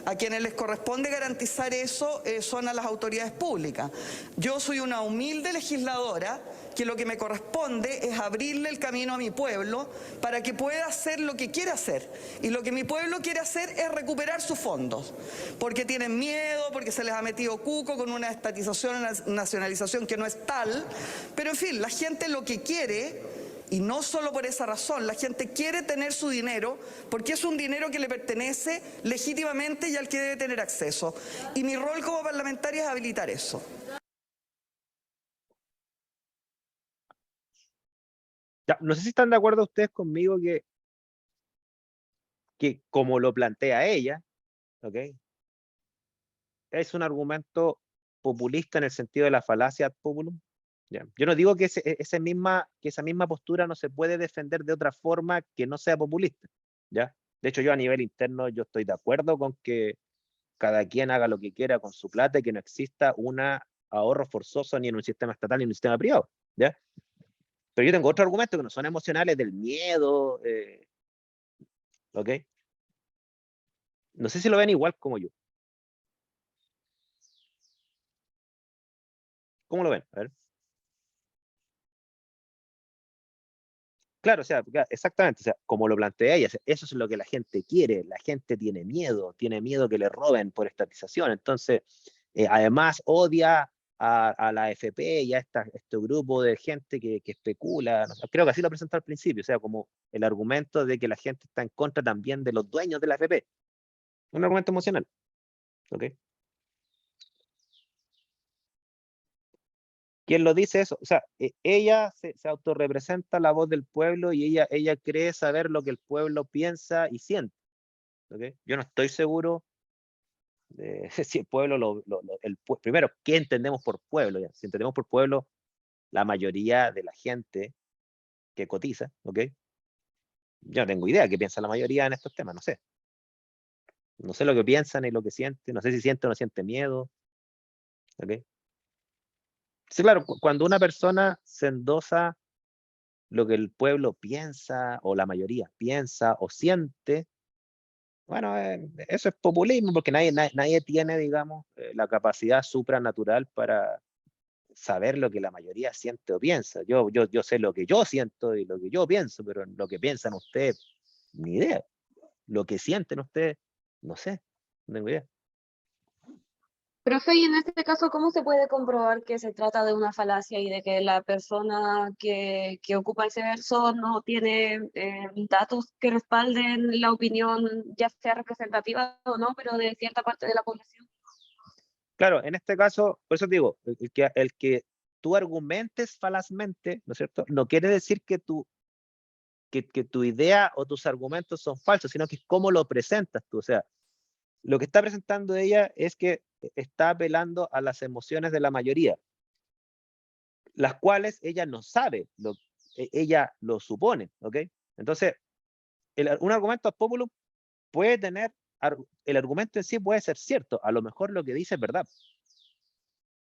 A quienes les corresponde garantizar eso son a las autoridades públicas. Yo soy una humilde legisladora que lo que me corresponde es abrirle el camino a mi pueblo para que pueda hacer lo que quiere hacer. Y lo que mi pueblo quiere hacer es recuperar sus fondos. Porque tienen miedo, porque se les ha metido cuco con una estatización, una nacionalización que no es tal. Pero en fin, la gente lo que quiere... Y no solo por esa razón, la gente quiere tener su dinero porque es un dinero que le pertenece legítimamente y al que debe tener acceso. Y mi rol como parlamentaria es habilitar eso. Ya, no sé si están de acuerdo ustedes conmigo que como lo plantea ella, ¿ok? Es un argumento populista en el sentido de la falacia ad populum. Ya. Yo no digo que esa misma postura no se puede defender de otra forma que no sea populista, ¿ya? De hecho, yo a nivel interno yo estoy de acuerdo con que cada quien haga lo que quiera con su plata y que no exista un ahorro forzoso ni en un sistema estatal ni en un sistema privado, ¿ya? Pero yo tengo otros argumentos que no son emocionales, del miedo, ¿ok? No sé si lo ven igual como yo. ¿Cómo lo ven? A ver. Claro, o sea, exactamente, o sea, como lo plantea ella, eso es lo que la gente quiere, la gente tiene miedo que le roben por estatización, entonces, además odia a la AFP y a este grupo de gente que especula, no sé, creo que así lo presentó al principio, o sea, como el argumento de que la gente está en contra también de los dueños de la AFP, un argumento emocional, ¿ok? ¿Quién lo dice eso? O sea, ella se autorrepresenta la voz del pueblo y ella cree saber lo que el pueblo piensa y siente. ¿Okay? Yo no estoy seguro de si el pueblo, primero, ¿qué entendemos por pueblo? Ya? Si entendemos por pueblo la mayoría de la gente que cotiza, ¿ok? Yo no tengo idea qué piensa la mayoría en estos temas, no sé. No sé lo que piensan ni lo que sienten, no sé si siente o no siente miedo. ¿Ok? Sí, claro, cuando una persona se endosa lo que el pueblo piensa, o la mayoría piensa o siente, bueno, eso es populismo, porque nadie tiene, digamos, la capacidad supranatural para saber lo que la mayoría siente o piensa. Yo sé lo que yo siento y lo que yo pienso, pero lo que piensan ustedes, ni idea. Lo que sienten ustedes, no sé, no tengo idea. Profe, y en este caso, ¿cómo se puede comprobar que se trata de una falacia y de que la persona que ocupa ese verso no tiene datos que respalden la opinión, ya sea representativa o no, pero de cierta parte de la población? Claro, en este caso, por eso digo, el que tú argumentes falazmente, ¿no es cierto? No quiere decir que tu idea o tus argumentos son falsos, sino que es cómo lo presentas tú. O sea, lo que está presentando ella es que está apelando a las emociones de la mayoría, las cuales ella no sabe, ella lo supone, ¿ok? Entonces, un argumento ad populum puede tener, el argumento en sí puede ser cierto, a lo mejor lo que dice es verdad,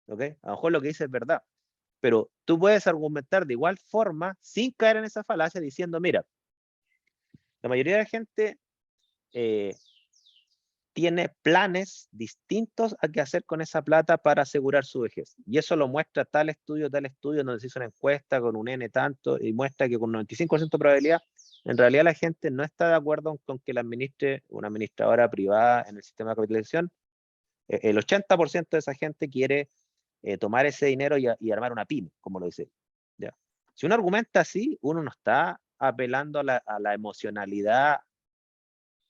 ¿ok? A lo mejor lo que dice es verdad, Pero tú puedes argumentar de igual forma sin caer en esa falacia diciendo, mira, la mayoría de la gente tiene planes distintos a qué hacer con esa plata para asegurar su vejez. Y eso lo muestra tal estudio, donde se hizo una encuesta con un N tanto, y muestra que con 95% de probabilidad, en realidad la gente no está de acuerdo con que la administre una administradora privada en el sistema de capitalización. El 80% de esa gente quiere tomar ese dinero y armar una pyme, como lo dice. ¿Ya? Si uno argumenta así, uno no está apelando a la emocionalidad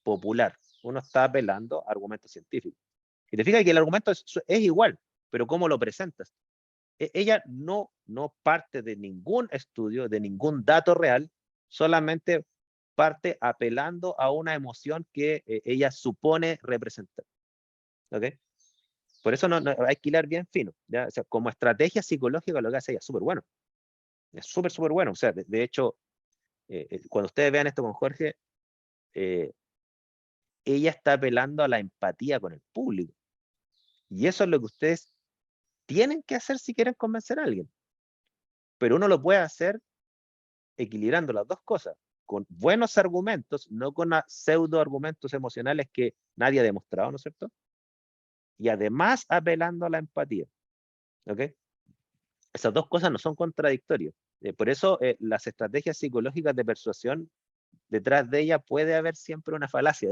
popular, uno está apelando a argumentos científicos. Y te fijas que el argumento es igual, pero cómo lo presentas. Ella no parte de ningún estudio, de ningún dato real, solamente parte apelando a una emoción que ella supone representar. ¿Ok? Por eso hay que hilar bien fino. ¿Ya? O sea, como estrategia psicológica lo que hace ella es súper bueno. Es súper bueno. O sea, de hecho, cuando ustedes vean esto con Jorge, ella está apelando a la empatía con el público. Y eso es lo que ustedes tienen que hacer si quieren convencer a alguien. Pero uno lo puede hacer equilibrando las dos cosas, con buenos argumentos, no con pseudo argumentos emocionales que nadie ha demostrado, ¿no es cierto? Y además apelando a la empatía. ¿Ok? Esas dos cosas no son contradictorias. Por eso las estrategias psicológicas de persuasión, detrás de ella puede haber siempre una falacia.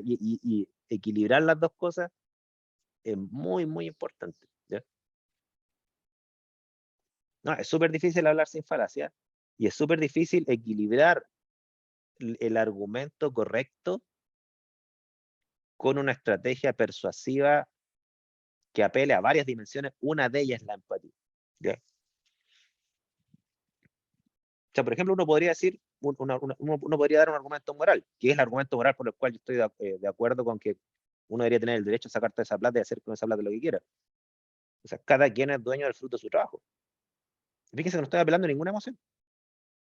Y equilibrar las dos cosas es muy, muy importante. ¿Ya? No, es súper difícil hablar sin falacia y es súper difícil equilibrar el argumento correcto con una estrategia persuasiva que apele a varias dimensiones. Una de ellas es la empatía. ¿Ya? O sea, por ejemplo, uno podría decir, uno podría dar un argumento moral, que es el argumento moral por el cual yo estoy de acuerdo con que uno debería tener el derecho a sacarte esa plata y hacer con esa plata lo que quiera. O sea, cada quien es dueño del fruto de su trabajo. Fíjense que no estoy apelando a ninguna emoción.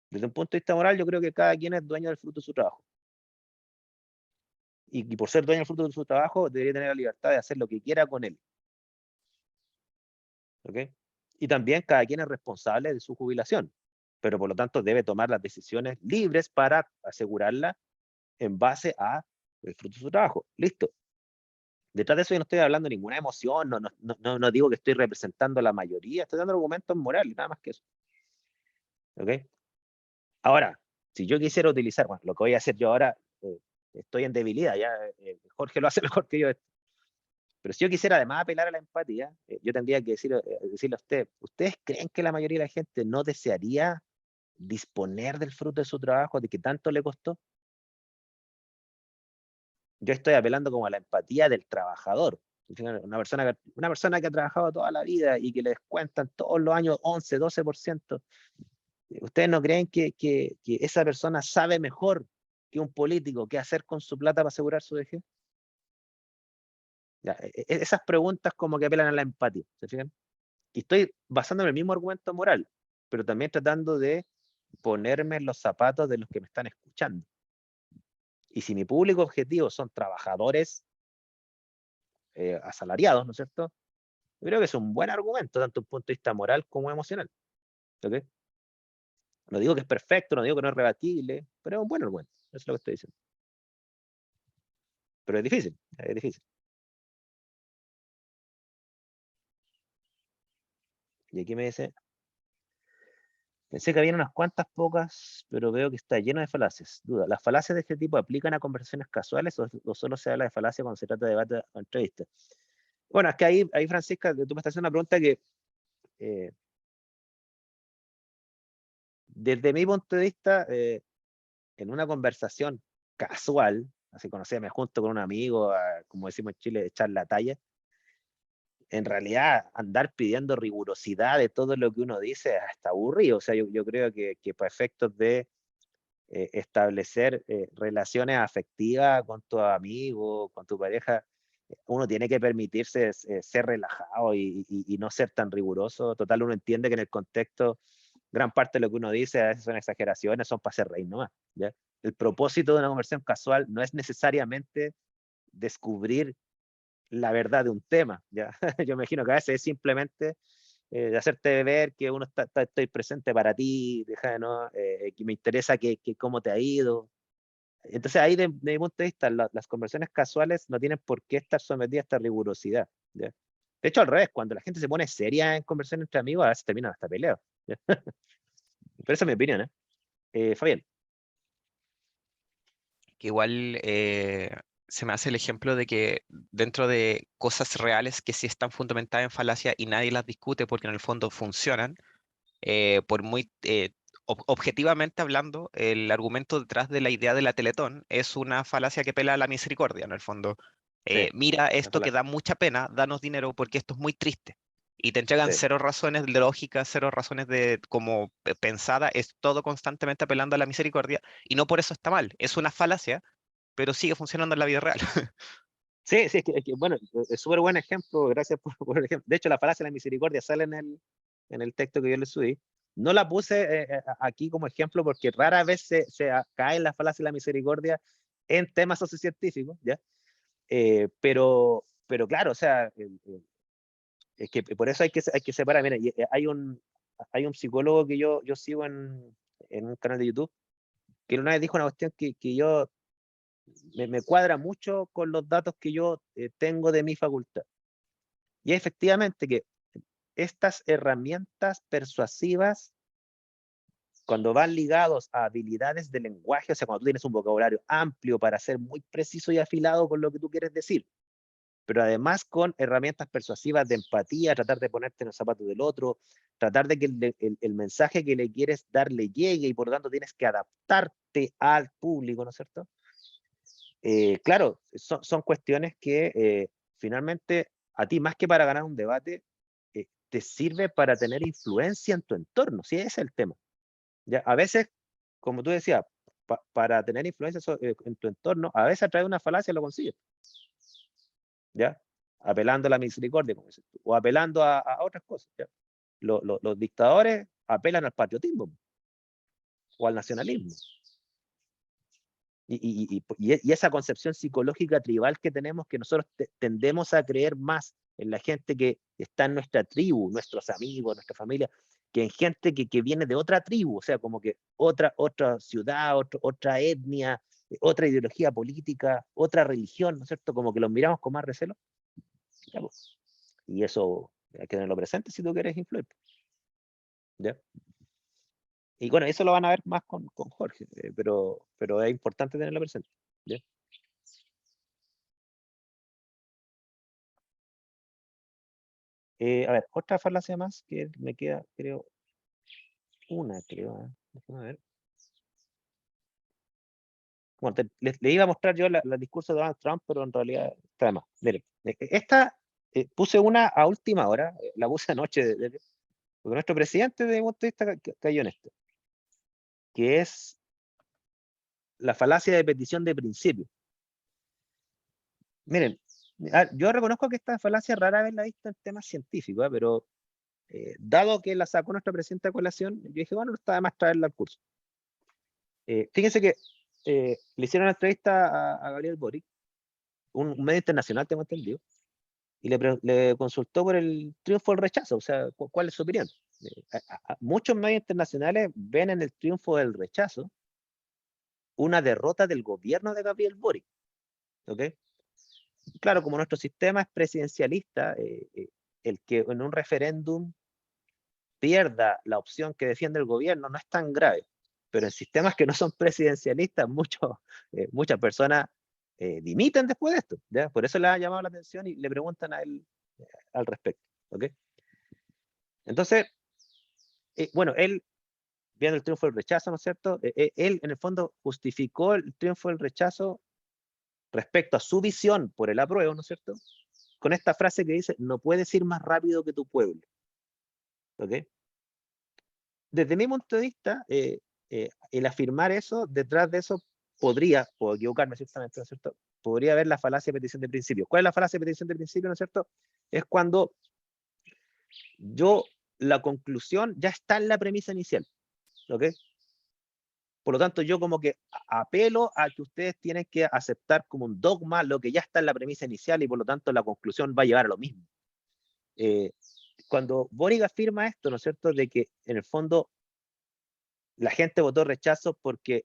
Desde un punto de vista moral, yo creo que cada quien es dueño del fruto de su trabajo. Y por ser dueño del fruto de su trabajo, debería tener la libertad de hacer lo que quiera con él. ¿Ok? Y también cada quien es responsable de su jubilación, pero por lo tanto debe tomar las decisiones libres para asegurarla en base a el fruto de su trabajo. Listo. Detrás de eso yo no estoy hablando de ninguna emoción, no digo que estoy representando a la mayoría, estoy dando argumentos morales, nada más que eso. ¿Ok? Ahora, si yo quisiera utilizar, bueno, lo que voy a hacer yo ahora, estoy en debilidad, ya Jorge lo hace mejor que yo. Pero si yo quisiera además apelar a la empatía, yo tendría que decirle a usted, ¿ustedes creen que la mayoría de la gente no desearía disponer del fruto de su trabajo, de que tanto le costó? Yo estoy apelando como a la empatía del trabajador. Una persona que ha trabajado toda la vida y que le descuentan todos los años 11, 12%. ¿Ustedes no creen que esa persona sabe mejor que un político qué hacer con su plata para asegurar su vejez? Ya, esas preguntas como que apelan a la empatía, ¿se fijan? Y estoy basándome en el mismo argumento moral, pero también tratando de ponerme en los zapatos de los que me están escuchando. Y si mi público objetivo son trabajadores asalariados, ¿no es cierto? Yo creo que es un buen argumento, tanto desde un punto de vista moral como emocional. ¿Ok? No digo que es perfecto, no digo que no es rebatible, pero es un buen argumento. Eso es lo que estoy diciendo. Pero es difícil, es difícil. Y aquí me dice, pensé que había unas cuantas pocas, pero veo que está lleno de falacias. Duda, ¿las falacias de este tipo aplican a conversaciones casuales o solo se habla de falacia cuando se trata de debate o entrevistas? Bueno, es que ahí Francisca, tú me estás haciendo una pregunta que desde mi punto de vista, en una conversación casual, así conocida, me junto con un amigo, como decimos en Chile, echar la talla, en realidad andar pidiendo rigurosidad de todo lo que uno dice es hasta aburrido. O sea, yo creo que para efectos de establecer relaciones afectivas con tu amigo, con tu pareja, uno tiene que permitirse ser relajado y no ser tan riguroso. Total, uno entiende que en el contexto gran parte de lo que uno dice a veces son exageraciones, son para hacer reír nomás, ¿ya? El propósito de una conversación casual no es necesariamente descubrir la verdad de un tema, ¿ya? Yo me imagino que a veces es simplemente de hacerte ver que uno estoy presente para ti, ¿no? Que me interesa que cómo te ha ido. Entonces ahí de mi punto de vista las conversaciones casuales no tienen por qué estar sometidas a esta rigurosidad, ¿ya? De hecho, al revés, cuando la gente se pone seria en conversaciones entre amigos, a veces terminan hasta peleados, ¿ya? Pero esa es mi opinión, Fabián. Que igual se me hace el ejemplo de que dentro de cosas reales que sí están fundamentadas en falacia y nadie las discute porque en el fondo funcionan, por muy objetivamente hablando, el argumento detrás de la idea de la Teletón es una falacia que pela a la misericordia, en el fondo. Sí, Mira esto que falacia. da mucha pena, danos dinero porque esto es muy triste. Y te entregan Sí. cero razones de lógica, cero razones de como pensada, es todo constantemente apelando a la misericordia, y no por eso está mal, es una falacia, pero sigue funcionando en la vida real. Sí, es que, bueno, es súper buen ejemplo, gracias por el ejemplo. De hecho, la falacia de la misericordia sale en el texto que yo le subí. No la puse aquí como ejemplo porque rara vez se cae en la falacia de la misericordia en temas sociocientíficos, ¿ya? Pero claro, o sea, es que por eso hay que separar. Mira, hay un psicólogo que yo sigo en un canal de YouTube, que una vez dijo una cuestión que yo me cuadra mucho con los datos que yo tengo de mi facultad. Y efectivamente que estas herramientas persuasivas, cuando van ligados a habilidades de lenguaje, o sea, cuando tú tienes un vocabulario amplio para ser muy preciso y afilado con lo que tú quieres decir, pero además con herramientas persuasivas de empatía, tratar de ponerte en los zapatos del otro, tratar de que el mensaje que le quieres dar le llegue y por lo tanto tienes que adaptarte al público, ¿no es cierto? Claro, son cuestiones que finalmente a ti, más que para ganar un debate, te sirve para tener influencia en tu entorno, ¿sí? Ese es el tema. ¿Ya? A veces, como tú decías, para tener influencia en tu entorno, a veces a través de una falacia lo consigues, ¿ya? Apelando a la misericordia, como dices tú, o apelando a otras cosas, ¿ya? Los dictadores apelan al patriotismo o al nacionalismo. Y esa concepción psicológica tribal que tenemos, que nosotros tendemos a creer más en la gente que está en nuestra tribu, nuestros amigos, nuestra familia, que en gente que viene de otra tribu, o sea, como que otra ciudad, otra etnia, otra ideología política, otra religión, ¿no es cierto? Como que los miramos con más recelo. Ya, pues. Y eso hay que tenerlo presente si tú quieres influir. ¿Ya? Y bueno, eso lo van a ver más con Jorge, pero es importante tenerlo presente. ¿Ya? A ver, otra falacia más que me queda, creo, déjame ver. Bueno, le iba a mostrar yo el discurso de Donald Trump, pero en realidad está de más. Miren, esta puse una a última hora, la puse anoche, porque nuestro presidente, de mi punto de vista, cayó en esto, que es la falacia de petición de principio. Miren, yo reconozco que esta falacia rara vez la he visto en temas científicos, pero dado que la sacó nuestra presidenta a colación, yo dije, bueno, no está de más traerla al curso. Fíjense que le hicieron una entrevista a Gabriel Boric, un medio internacional, tengo entendido, y le consultó por el triunfo del rechazo, o sea, ¿cuál es su opinión? Muchos medios internacionales ven en el triunfo del rechazo una derrota del gobierno de Gabriel Boric, ¿ok? Claro, como nuestro sistema es presidencialista, el que en un referéndum pierda la opción que defiende el gobierno no es tan grave, pero en sistemas que no son presidencialistas, muchas personas dimiten después de esto, ¿ya? Por eso le ha llamado la atención y le preguntan a él al respecto, ¿ok? Entonces, bueno, él, viendo el triunfo del rechazo, ¿no es cierto? Él, en el fondo, justificó el triunfo del rechazo respecto a su visión por el apruebo, ¿no es cierto? Con esta frase que dice, no puedes ir más rápido que tu pueblo, ¿ok? Desde mi punto de vista, el afirmar eso, detrás de eso puedo equivocarme ciertamente, ¿no es cierto? Podría haber la falacia de petición de principio. ¿Cuál es la falacia de petición de principio, no es cierto? Es cuando la conclusión ya está en la premisa inicial, ¿ok? Por lo tanto, yo como que apelo a que ustedes tienen que aceptar como un dogma lo que ya está en la premisa inicial y por lo tanto la conclusión va a llevar a lo mismo. cuando Boric afirma esto, ¿no es cierto?, de que en el fondo la gente votó rechazo porque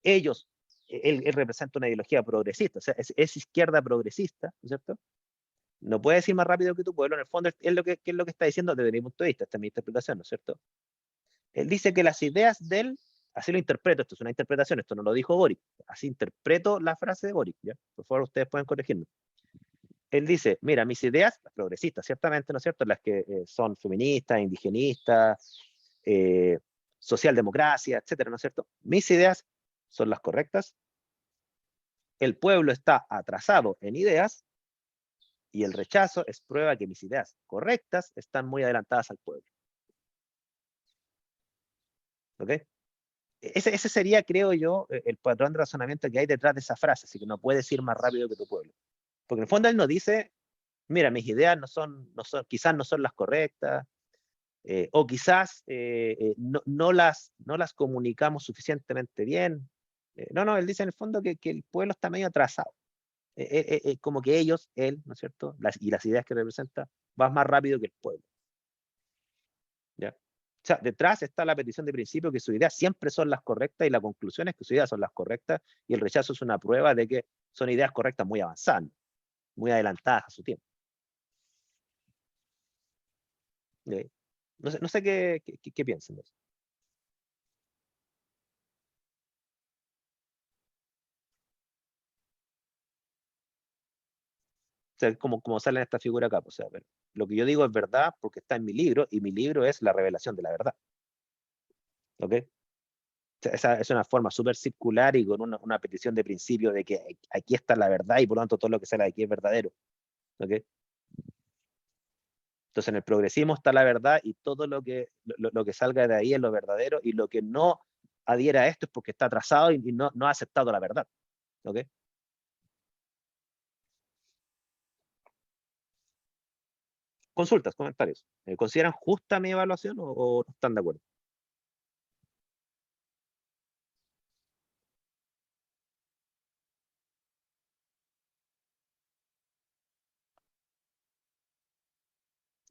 ellos, él representa una ideología progresista, o sea, es izquierda progresista, ¿no es cierto? No puede decir más rápido que tu pueblo, en el fondo es lo que es lo que está diciendo desde mi punto de vista, esta es mi interpretación, ¿no es cierto? Él dice que las ideas de él, así lo interpreto, esto es una interpretación, esto no lo dijo Boric, así interpreto la frase de Boric, ¿ya? Por favor, ustedes pueden corregirme. Él dice, mira, mis ideas, las progresistas, ciertamente, ¿no es cierto?, las que son feministas, indigenistas, socialdemocracia, etcétera, ¿no es cierto? Mis ideas son las correctas, el pueblo está atrasado en ideas, y el rechazo es prueba que mis ideas correctas están muy adelantadas al pueblo. ¿Ok? Ese sería, creo yo, el patrón de razonamiento que hay detrás de esa frase, así que no puedes ir más rápido que tu pueblo. Porque en el fondo él nos dice, mira, mis ideas quizás no son las correctas, o quizás no las comunicamos suficientemente bien. No, él dice en el fondo que el pueblo está medio atrasado. Como que ellos, él, ¿no es cierto?, y las ideas que representa, van más rápido que el pueblo. ¿Ya? O sea, detrás está la petición de principio que sus ideas siempre son las correctas y la conclusión es que sus ideas son las correctas y el rechazo es una prueba de que son ideas correctas muy avanzadas, muy adelantadas a su tiempo. No sé qué piensan de eso. O sea, como sale en esta figura acá, o sea, lo que yo digo es verdad porque está en mi libro y mi libro es la revelación de la verdad. ¿Ok? Esa es una forma súper circular y con una petición de principio de que aquí está la verdad y por lo tanto todo lo que sale de aquí es verdadero. ¿Ok? Entonces en el progresismo está la verdad y todo lo que salga de ahí es lo verdadero y lo que no adhiera a esto es porque está atrasado y no ha aceptado la verdad. ¿Ok? Consultas, comentarios. ¿Consideran justa mi evaluación o no están de acuerdo?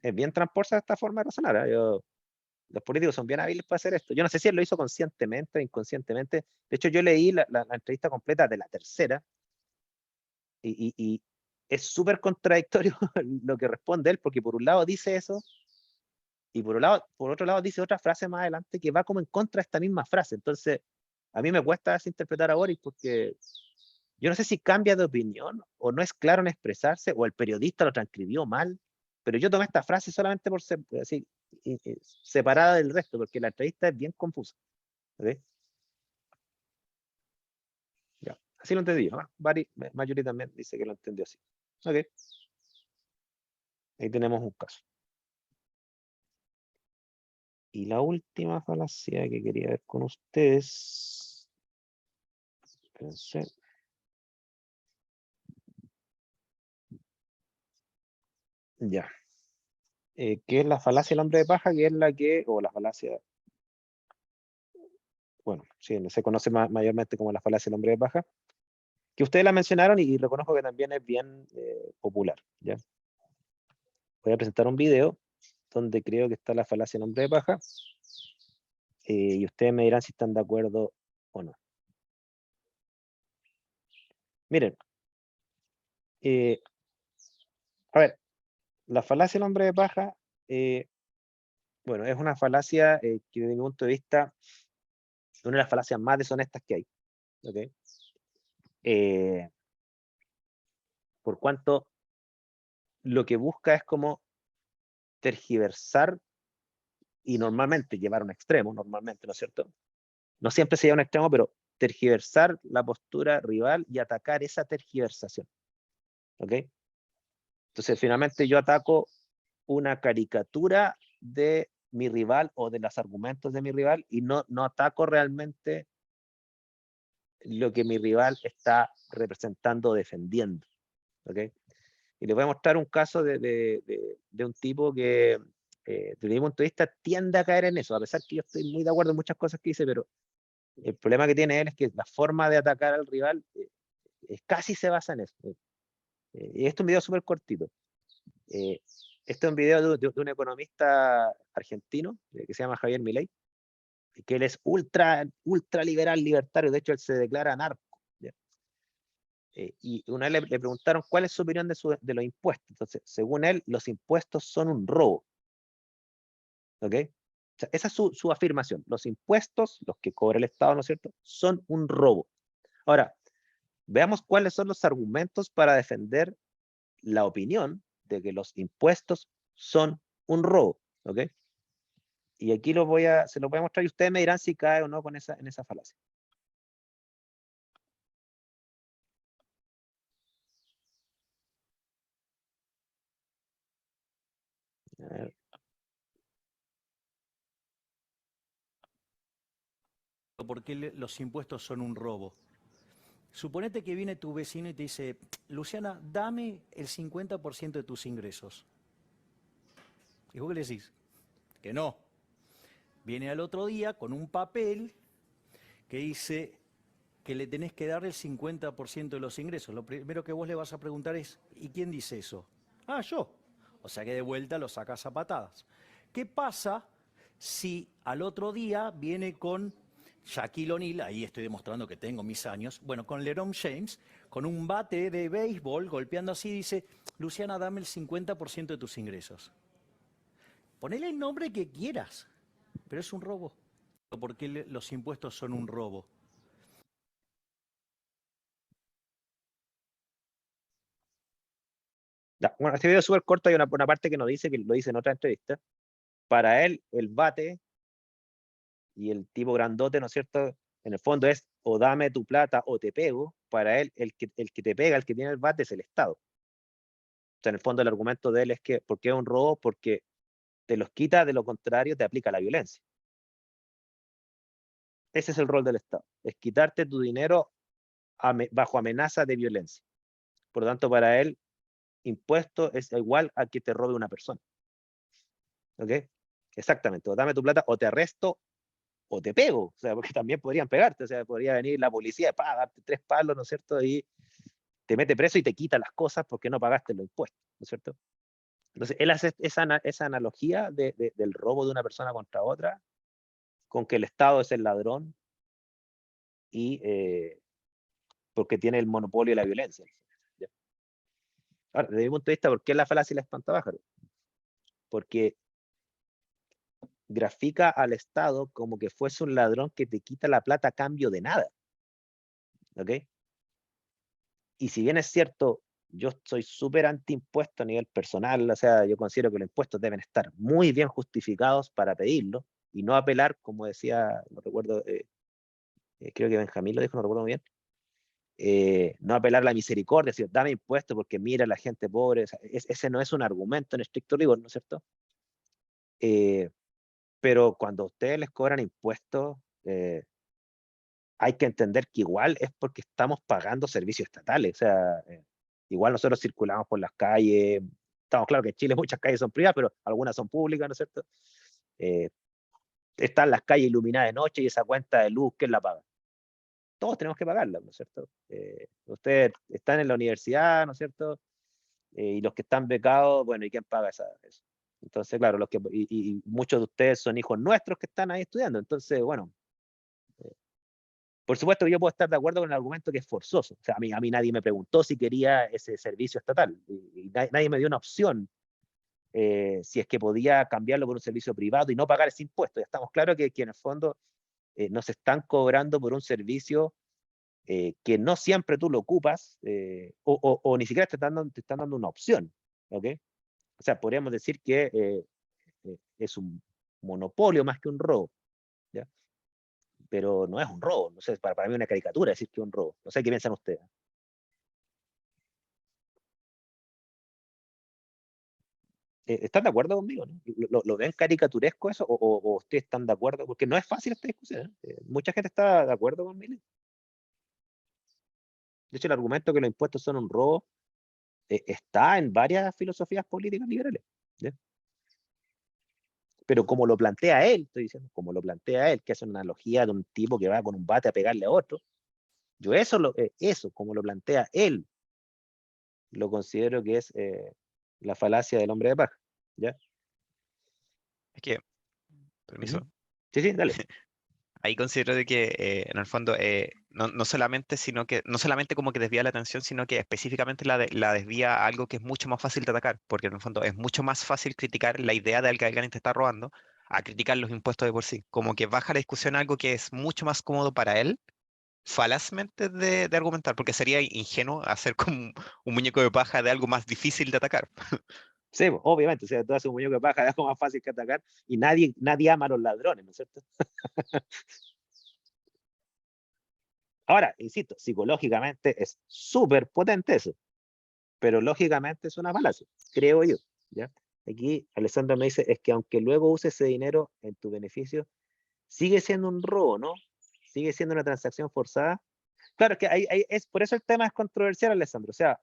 Es bien tramposa esta forma de razonar. Los políticos son bien hábiles para hacer esto. Yo no sé si él lo hizo conscientemente o inconscientemente. De hecho, yo leí la entrevista completa de la tercera y es súper contradictorio lo que responde él, porque por un lado dice eso y por otro lado dice otra frase más adelante que va como en contra de esta misma frase. Entonces, a mí me cuesta interpretar a Boric porque yo no sé si cambia de opinión o no es claro en expresarse o el periodista lo transcribió mal, pero yo tomé esta frase solamente por ser así, separada del resto, porque la entrevista es bien confusa. ¿Okay? Ya, así lo entendí, ¿no? Mayuri también dice que lo entendió así. Ok. Ahí tenemos un caso. Y la última falacia que quería ver con ustedes. Espérense. Ya. Que es la falacia del hombre de paja, que es o la falacia, bueno, sí, se conoce mayormente como la falacia del hombre de paja, que ustedes la mencionaron y reconozco que también es bien popular, ¿ya? Voy a presentar un video donde creo que está la falacia del hombre de paja, y ustedes me dirán si están de acuerdo o no. Miren, a ver, la falacia del hombre de paja, bueno, es una falacia que desde mi punto de vista es una de las falacias más deshonestas que hay. ¿Okay? Por cuanto lo que busca es como tergiversar y normalmente llevar a un extremo, normalmente, ¿no es cierto? No siempre se lleva a un extremo, pero tergiversar la postura rival y atacar esa tergiversación. ¿Ok? Entonces, finalmente yo ataco una caricatura de mi rival o de los argumentos de mi rival y no ataco realmente lo que mi rival está representando o defendiendo. ¿Ok? Y les voy a mostrar un caso de un tipo que, desde mi punto de vista, tiende a caer en eso, a pesar que yo estoy muy de acuerdo en muchas cosas que dice, pero el problema que tiene él es que la forma de atacar al rival casi se basa en eso. Y esto es un video súper cortito. Este es un video de un economista argentino que se llama Javier Milei, que él es ultra liberal, libertario, de hecho él se declara anarco. Y una vez le preguntaron cuál es su opinión de los impuestos. Entonces, según él, los impuestos son un robo. ¿Ok? O sea, esa es su afirmación. Los impuestos, los que cobra el Estado, ¿no es cierto?, son un robo. Ahora, veamos cuáles son los argumentos para defender la opinión de que los impuestos son un robo. ¿Ok? Y aquí se los voy a mostrar y ustedes me dirán si cae o no en esa falacia. A ver. ¿Por qué los impuestos son un robo? Suponete que viene tu vecino y te dice, Luciana, dame el 50% de tus ingresos. ¿Y vos qué le decís? Que no. Viene al otro día con un papel que dice que le tenés que dar el 50% de los ingresos. Lo primero que vos le vas a preguntar es, ¿y quién dice eso? Ah, yo. O sea que de vuelta lo sacas a patadas. ¿Qué pasa si al otro día viene con Shaquille O'Neal, ahí estoy demostrando que tengo mis años, bueno, con LeBron James, con un bate de béisbol, golpeando así, dice, Luciana, dame el 50% de tus ingresos? Ponele el nombre que quieras, pero es un robo. ¿Por qué los impuestos son un robo? Ya, bueno, este video es súper corto, hay una parte que no dice, que lo dice en otra entrevista. Para él, el bate y el tipo grandote, ¿no es cierto?, en el fondo es o dame tu plata o te pego. Para él, el que te pega, el que tiene el bate es el Estado. O sea, en el fondo el argumento de él es que, ¿por qué es un robo? Porque te los quita, de lo contrario te aplica la violencia. Ese es el rol del Estado, es quitarte tu dinero bajo amenaza de violencia. Por lo tanto, para él, impuesto es igual a que te robe una persona. ¿Ok? Exactamente, o dame tu plata o te arresto o te pego, o sea, porque también podrían pegarte, o sea, podría venir la policía, darte 3 palos, ¿no es cierto? Y te mete preso y te quita las cosas porque no pagaste los impuestos, ¿no es cierto? Entonces, él hace esa analogía del robo de una persona contra otra, con que el Estado es el ladrón y porque tiene el monopolio de la violencia. ¿Ya? Ahora, desde mi punto de vista, ¿por qué la falacia y la espantapájaros? Porque grafica al Estado como que fuese un ladrón que te quita la plata a cambio de nada. ¿Ok? Y si bien es cierto, yo soy súper anti-impuesto a nivel personal, o sea, yo considero que los impuestos deben estar muy bien justificados para pedirlo y no apelar, como decía, no recuerdo, creo que Benjamín lo dijo, no recuerdo muy bien, no apelar a la misericordia, decir, dame impuestos porque mira a la gente pobre, o sea, ese no es un argumento en estricto rigor, ¿no es cierto? Pero cuando a ustedes les cobran impuestos, hay que entender que igual es porque estamos pagando servicios estatales, o sea, igual nosotros circulamos por las calles, estamos claro que en Chile muchas calles son privadas, pero algunas son públicas, ¿no es cierto? Están las calles iluminadas de noche y esa cuenta de luz, ¿quién la paga? Todos tenemos que pagarla, ¿no es cierto? Ustedes están en la universidad, ¿no es cierto? Y los que están becados, bueno, ¿y quién paga eso? Entonces, claro, y muchos de ustedes son hijos nuestros que están ahí estudiando, entonces, bueno, por supuesto que yo puedo estar de acuerdo con el argumento que es forzoso. O sea, a mí nadie me preguntó si quería ese servicio estatal. Y nadie me dio una opción si es que podía cambiarlo por un servicio privado y no pagar ese impuesto. Ya estamos claros que en el fondo nos están cobrando por un servicio que no siempre tú lo ocupas o ni siquiera te están dando una opción. ¿Ok? O sea, podríamos decir que es un monopolio más que un robo. ¿Ya? Pero no es un robo, no sé, para mí es una caricatura decir que es un robo. No sé qué piensan ustedes. ¿Están de acuerdo conmigo? ¿No? ¿Lo ven caricaturesco eso? ¿O ustedes están de acuerdo? Porque no es fácil esta discusión. Mucha gente está de acuerdo con Milei. De hecho, el argumento que los impuestos son un robo está en varias filosofías políticas liberales. ¿Ya? Pero como lo plantea él, estoy diciendo, como lo plantea él, que hace una analogía de un tipo que va con un bate a pegarle a otro, yo eso, como lo plantea él, lo considero que es la falacia del hombre de paja. ¿ya? Es que, permiso. Sí, sí, dale. Ahí considero de que en el fondo no solamente, no solamente como que desvía la atención, sino que específicamente la desvía a algo que es mucho más fácil de atacar, porque en el fondo es mucho más fácil criticar la idea de que alguien te está robando a criticar los impuestos de por sí. Como que baja la discusión a algo que es mucho más cómodo para él, falazmente de argumentar, porque sería ingenuo hacer como un muñeco de paja de algo más difícil de atacar. Sí, pues, obviamente, o sea, tú haces un muñeco de paja, es algo más fácil que atacar, y nadie ama a los ladrones, ¿no es cierto? Ahora, insisto, psicológicamente es súper potente eso, pero lógicamente es una falacia, creo yo, ¿ya? Aquí Alessandra me dice, es que aunque luego uses ese dinero en tu beneficio, sigue siendo un robo, ¿no? Sigue siendo una transacción forzada. Claro, es que por eso el tema es controversial, Alessandro, o sea,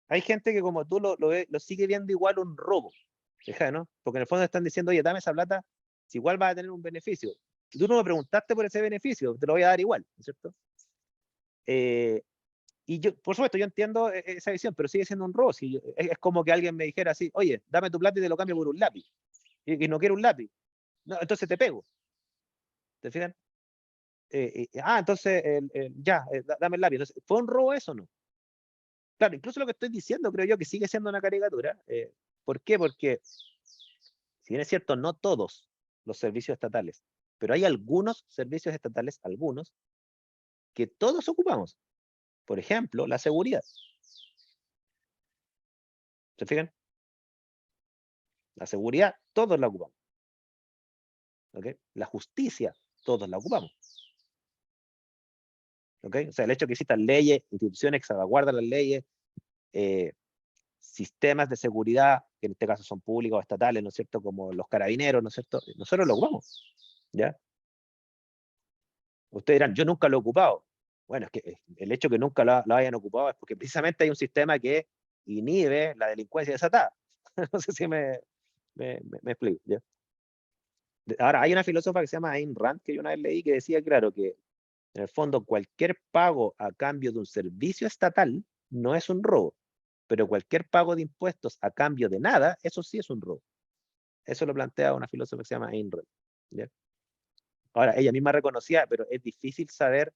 hay gente que como tú lo sigue viendo igual un robo, fíjate, ¿no? Porque en el fondo están diciendo, oye, dame esa plata, si igual vas a tener un beneficio. Si tú no me preguntaste por ese beneficio, te lo voy a dar igual, ¿no es cierto? Y yo, por supuesto, yo entiendo esa visión, pero sigue siendo un robo. Es como que alguien me dijera así, oye, dame tu plata y te lo cambio por un lápiz. Y no quiero un lápiz. No, entonces te pego. ¿Te fijan? Entonces, dame el lápiz. Entonces, ¿fue un robo eso o no? Claro, incluso lo que estoy diciendo creo yo que sigue siendo una caricatura. ¿Por qué? Porque, si bien es cierto, no todos los servicios estatales, pero hay algunos servicios estatales, algunos, que todos ocupamos. Por ejemplo, la seguridad. ¿Se fijan? La seguridad, todos la ocupamos. ¿Okay? La justicia, todos la ocupamos. ¿Okay? O sea, el hecho de que existan leyes, instituciones que salvaguardan las leyes, sistemas de seguridad, que en este caso son públicos o estatales, ¿no es cierto? Como los carabineros, ¿no es cierto? Nosotros lo ocupamos. ¿Ya? Ustedes dirán, yo nunca lo he ocupado. Bueno, es que el hecho de que nunca lo hayan ocupado es porque precisamente hay un sistema que inhibe la delincuencia desatada. No sé si me explico. ¿Ya? Ahora, hay una filósofa que se llama Ayn Rand, que yo una vez leí, que decía, claro, que en el fondo cualquier pago a cambio de un servicio estatal no es un robo, pero cualquier pago de impuestos a cambio de nada, eso sí es un robo. Eso lo plantea una filósofa que se llama Ayn Rand. ¿Ya? Ahora, ella misma reconocía, pero es difícil saber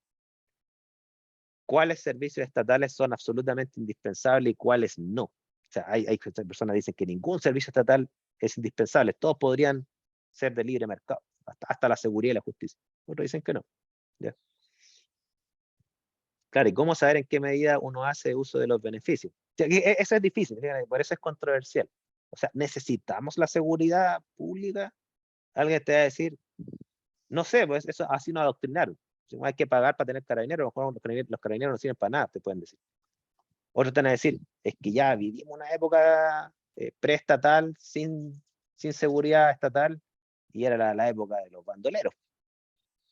cuáles servicios estatales son absolutamente indispensables y cuáles no. O sea, hay personas que dicen que ningún servicio estatal es indispensable, todos podrían ser de libre mercado, hasta la seguridad y la justicia. Otros dicen que no. ¿Ya? Claro, ¿y cómo saber en qué medida uno hace uso de los beneficios? O sea, eso es difícil, por eso es controversial. O sea, ¿necesitamos la seguridad pública? Alguien te va a decir, no sé, pues eso así nos adoctrinaron. Si no hay que pagar para tener carabineros, a lo mejor los carabineros no sirven para nada, te pueden decir. Otros te van a decir, es que ya vivimos una época preestatal, sin seguridad estatal, y era la época de los bandoleros.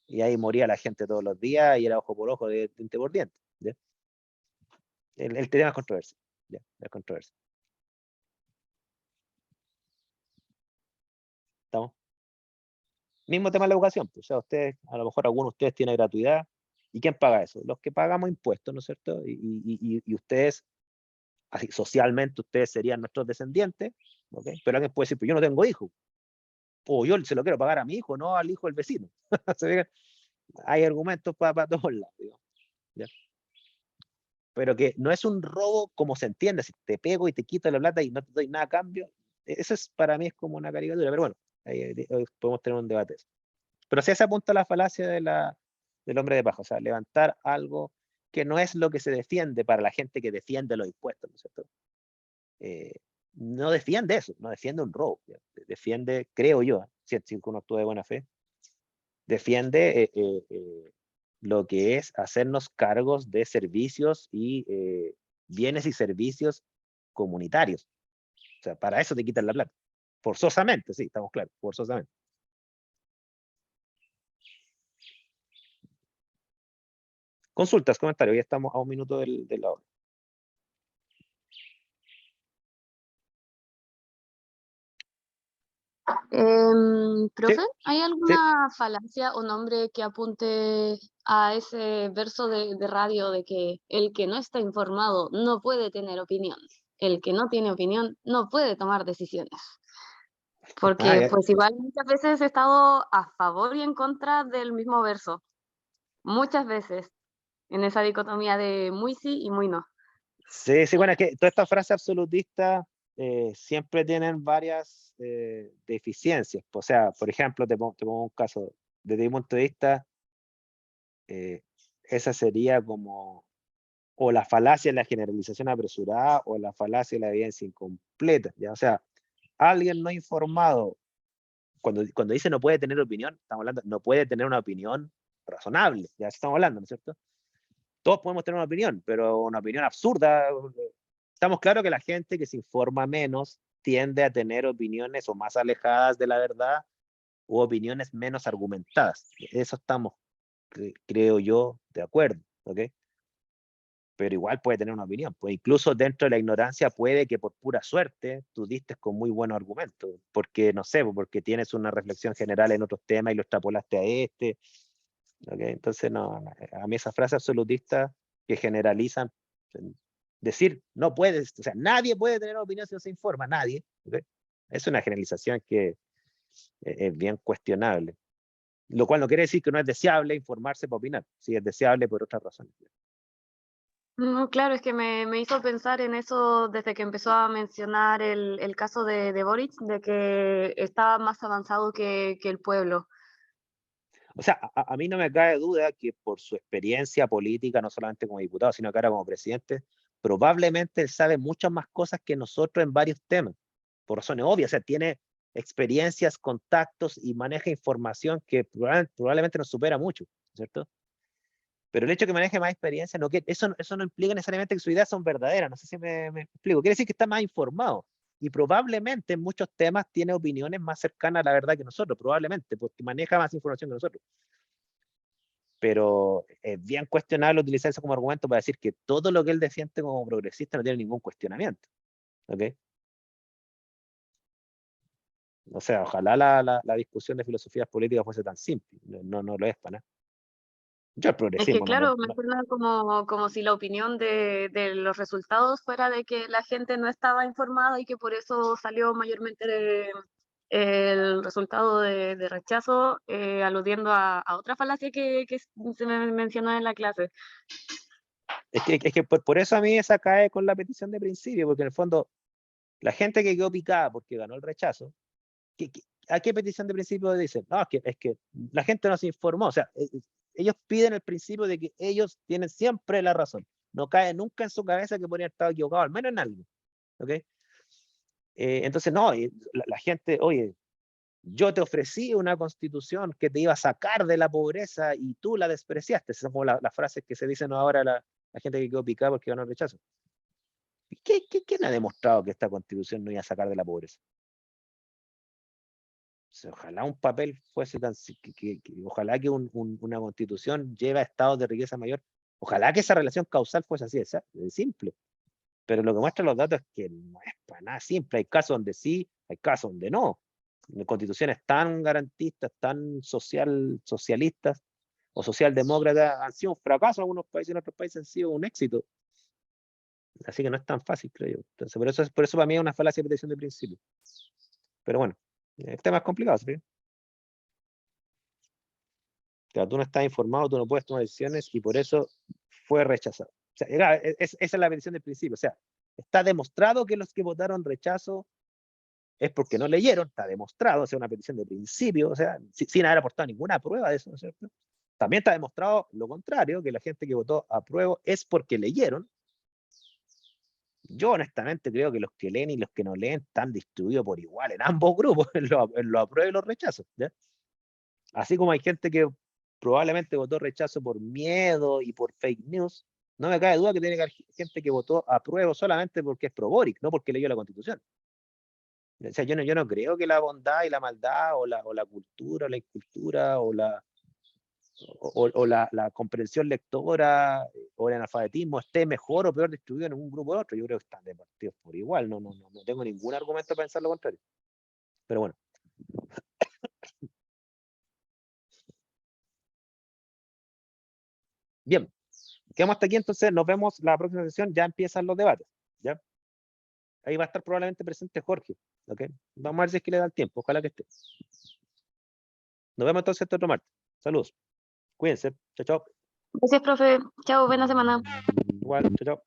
Y ahí moría la gente todos los días y era ojo por ojo, diente por diente. ¿Ya? El tema es controversia. ¿Ya? Es controversia. ¿Estamos? Mismo tema de la educación. Pues, o sea, ustedes, a lo mejor algunos de ustedes tienen gratuidad. ¿Y quién paga eso? Los que pagamos impuestos, ¿no es cierto? Y ustedes, así, socialmente, ustedes serían nuestros descendientes, ¿okay? Pero alguien puede decir, pues yo no tengo hijos. O yo se lo quiero pagar a mi hijo, no al hijo del vecino. Hay argumentos para todos lados, digamos. ¿Ya? Pero que no es un robo como se entiende, si te pego y te quito la plata y no te doy nada a cambio, eso es, para mí es como una caricatura, pero bueno, ahí podemos tener un debate. Pero sí se apunta a la falacia del hombre de paja, o sea, levantar algo que no es lo que se defiende para la gente que defiende los impuestos, ¿no es cierto? No defiende eso, no defiende un robo, defiende, creo yo, si uno actúa de buena fe, defiende lo que es hacernos cargos de servicios y bienes y servicios comunitarios. O sea, para eso te quitan la plata. Forzosamente, sí, estamos claros, forzosamente. Consultas, comentarios, ya estamos a un minuto de la hora. Profe, ¿hay alguna falacia o nombre que apunte a ese verso de radio de que el que no está informado no puede tener opinión? El que no tiene opinión no puede tomar decisiones. Porque ya. pues igual muchas veces he estado a favor y en contra del mismo verso. Muchas veces. En esa dicotomía de muy sí y muy no. Sí, sí, bueno, es que todas estas frases absolutistas siempre tienen varias deficiencias. O sea, por ejemplo, te pongo un caso. Desde mi punto de vista, esa sería como o la falacia de la generalización apresurada o la falacia de la evidencia incompleta. ¿Ya? O sea, alguien no informado, cuando dice no puede tener opinión, estamos hablando, no puede tener una opinión razonable. Ya estamos hablando, ¿no es cierto? Todos podemos tener una opinión, pero una opinión absurda. Estamos claros que la gente que se informa menos tiende a tener opiniones o más alejadas de la verdad u opiniones menos argumentadas. Eso estamos, creo yo, de acuerdo, ¿ok? Pero igual puede tener una opinión. Pues incluso dentro de la ignorancia puede que por pura suerte tú diste con muy buenos argumentos, porque no sé, porque tienes una reflexión general en otros temas y lo extrapolaste a este. ¿Okay? Entonces, no, a mí esas frases absolutistas que generalizan, decir, no puedes, o sea, nadie puede tener opinión si no se informa, nadie. ¿Okay? Es una generalización que es bien cuestionable. Lo cual no quiere decir que no es deseable informarse para opinar, sí es deseable por otras razones. No, claro, es que me hizo pensar en eso desde que empezó a mencionar el caso de Boric, de que estaba más avanzado que el pueblo. O sea, a mí no me cabe duda que por su experiencia política, no solamente como diputado, sino que ahora como presidente, probablemente él sabe muchas más cosas que nosotros en varios temas, por razones obvias. O sea, tiene experiencias, contactos y maneja información que probablemente nos supera mucho, ¿cierto? Pero el hecho de que maneje más experiencia, eso no implica necesariamente que sus ideas son verdaderas, no sé si me explico. Quiere decir que está más informado y probablemente en muchos temas tiene opiniones más cercanas a la verdad que nosotros, probablemente, porque maneja más información que nosotros. Pero es bien cuestionable utilizar eso como argumento para decir que todo lo que él defiende como progresista no tiene ningún cuestionamiento. ¿Ok? O sea, ojalá la discusión de filosofías políticas fuese tan simple. No lo es para nada. Yo el Es que progresismo claro, me suena como si la opinión de los resultados fuera de que la gente no estaba informada y que por eso salió mayormente el resultado de rechazo, aludiendo a otra falacia que se me mencionó en la clase. Es que por eso a mí esa cae con la petición de principio, porque en el fondo la gente que quedó picada porque ganó el rechazo, ¿a qué petición de principio dicen? No, es que la gente no se informó. O sea, ellos piden el principio de que ellos tienen siempre la razón. No cae nunca en su cabeza que podrían estar equivocados, al menos en algo. ¿Ok? Entonces, no, la gente, oye, yo te ofrecí una constitución que te iba a sacar de la pobreza y tú la despreciaste. Esas son como las frases que se dicen ahora la gente que quedó picada porque ganó el rechazo. ¿Quién ha demostrado que esta constitución no iba a sacar de la pobreza? O sea, ojalá un papel fuese tan, ojalá que una constitución lleve a estados de riqueza mayor, ojalá que esa relación causal fuese así, es simple. Pero lo que muestran los datos es que no es para nada simple. Hay casos donde sí, hay casos donde no. Constituciones tan garantistas, tan socialistas o socialdemócratas han sido un fracaso en algunos países, en otros países han sido un éxito. Así que no es tan fácil, creo yo. Entonces, por eso para mí es una falacia de petición de principio. Pero bueno, el tema es complicado, ¿sí? Claro, tú no estás informado, tú no puedes tomar decisiones y por eso fue rechazado. O sea, esa es la petición del principio. O sea, está demostrado que los que votaron rechazo es porque no leyeron, está demostrado, o sea, una petición de principio, o sea, sin haber aportado ninguna prueba de eso, ¿no es cierto? También está demostrado lo contrario, que la gente que votó apruebo es porque leyeron. Yo honestamente creo que los que leen y los que no leen están distribuidos por igual en ambos grupos, en los apruebos y los rechazos. ¿Ya? Así como hay gente que probablemente votó rechazo por miedo y por fake news, no me cabe duda que tiene que haber gente que votó apruebo solamente porque es pro Boric, no porque leyó la Constitución. O sea, yo no creo que la bondad y la maldad o la cultura o la incultura o la comprensión lectora o el analfabetismo esté mejor o peor distribuido en un grupo o otro. Yo creo que están repartidos por igual. No tengo ningún argumento para pensar lo contrario. Pero bueno. Bien. Quedamos hasta aquí, entonces nos vemos la próxima sesión. Ya empiezan los debates. ¿Ya? Ahí va a estar probablemente presente Jorge. ¿Ok? Vamos a ver si es que le da el tiempo. Ojalá que esté. Nos vemos entonces este otro martes. Saludos. Cuídense. Chao, chao. Gracias, profe. Chao, buena semana. Igual. Chao, chao.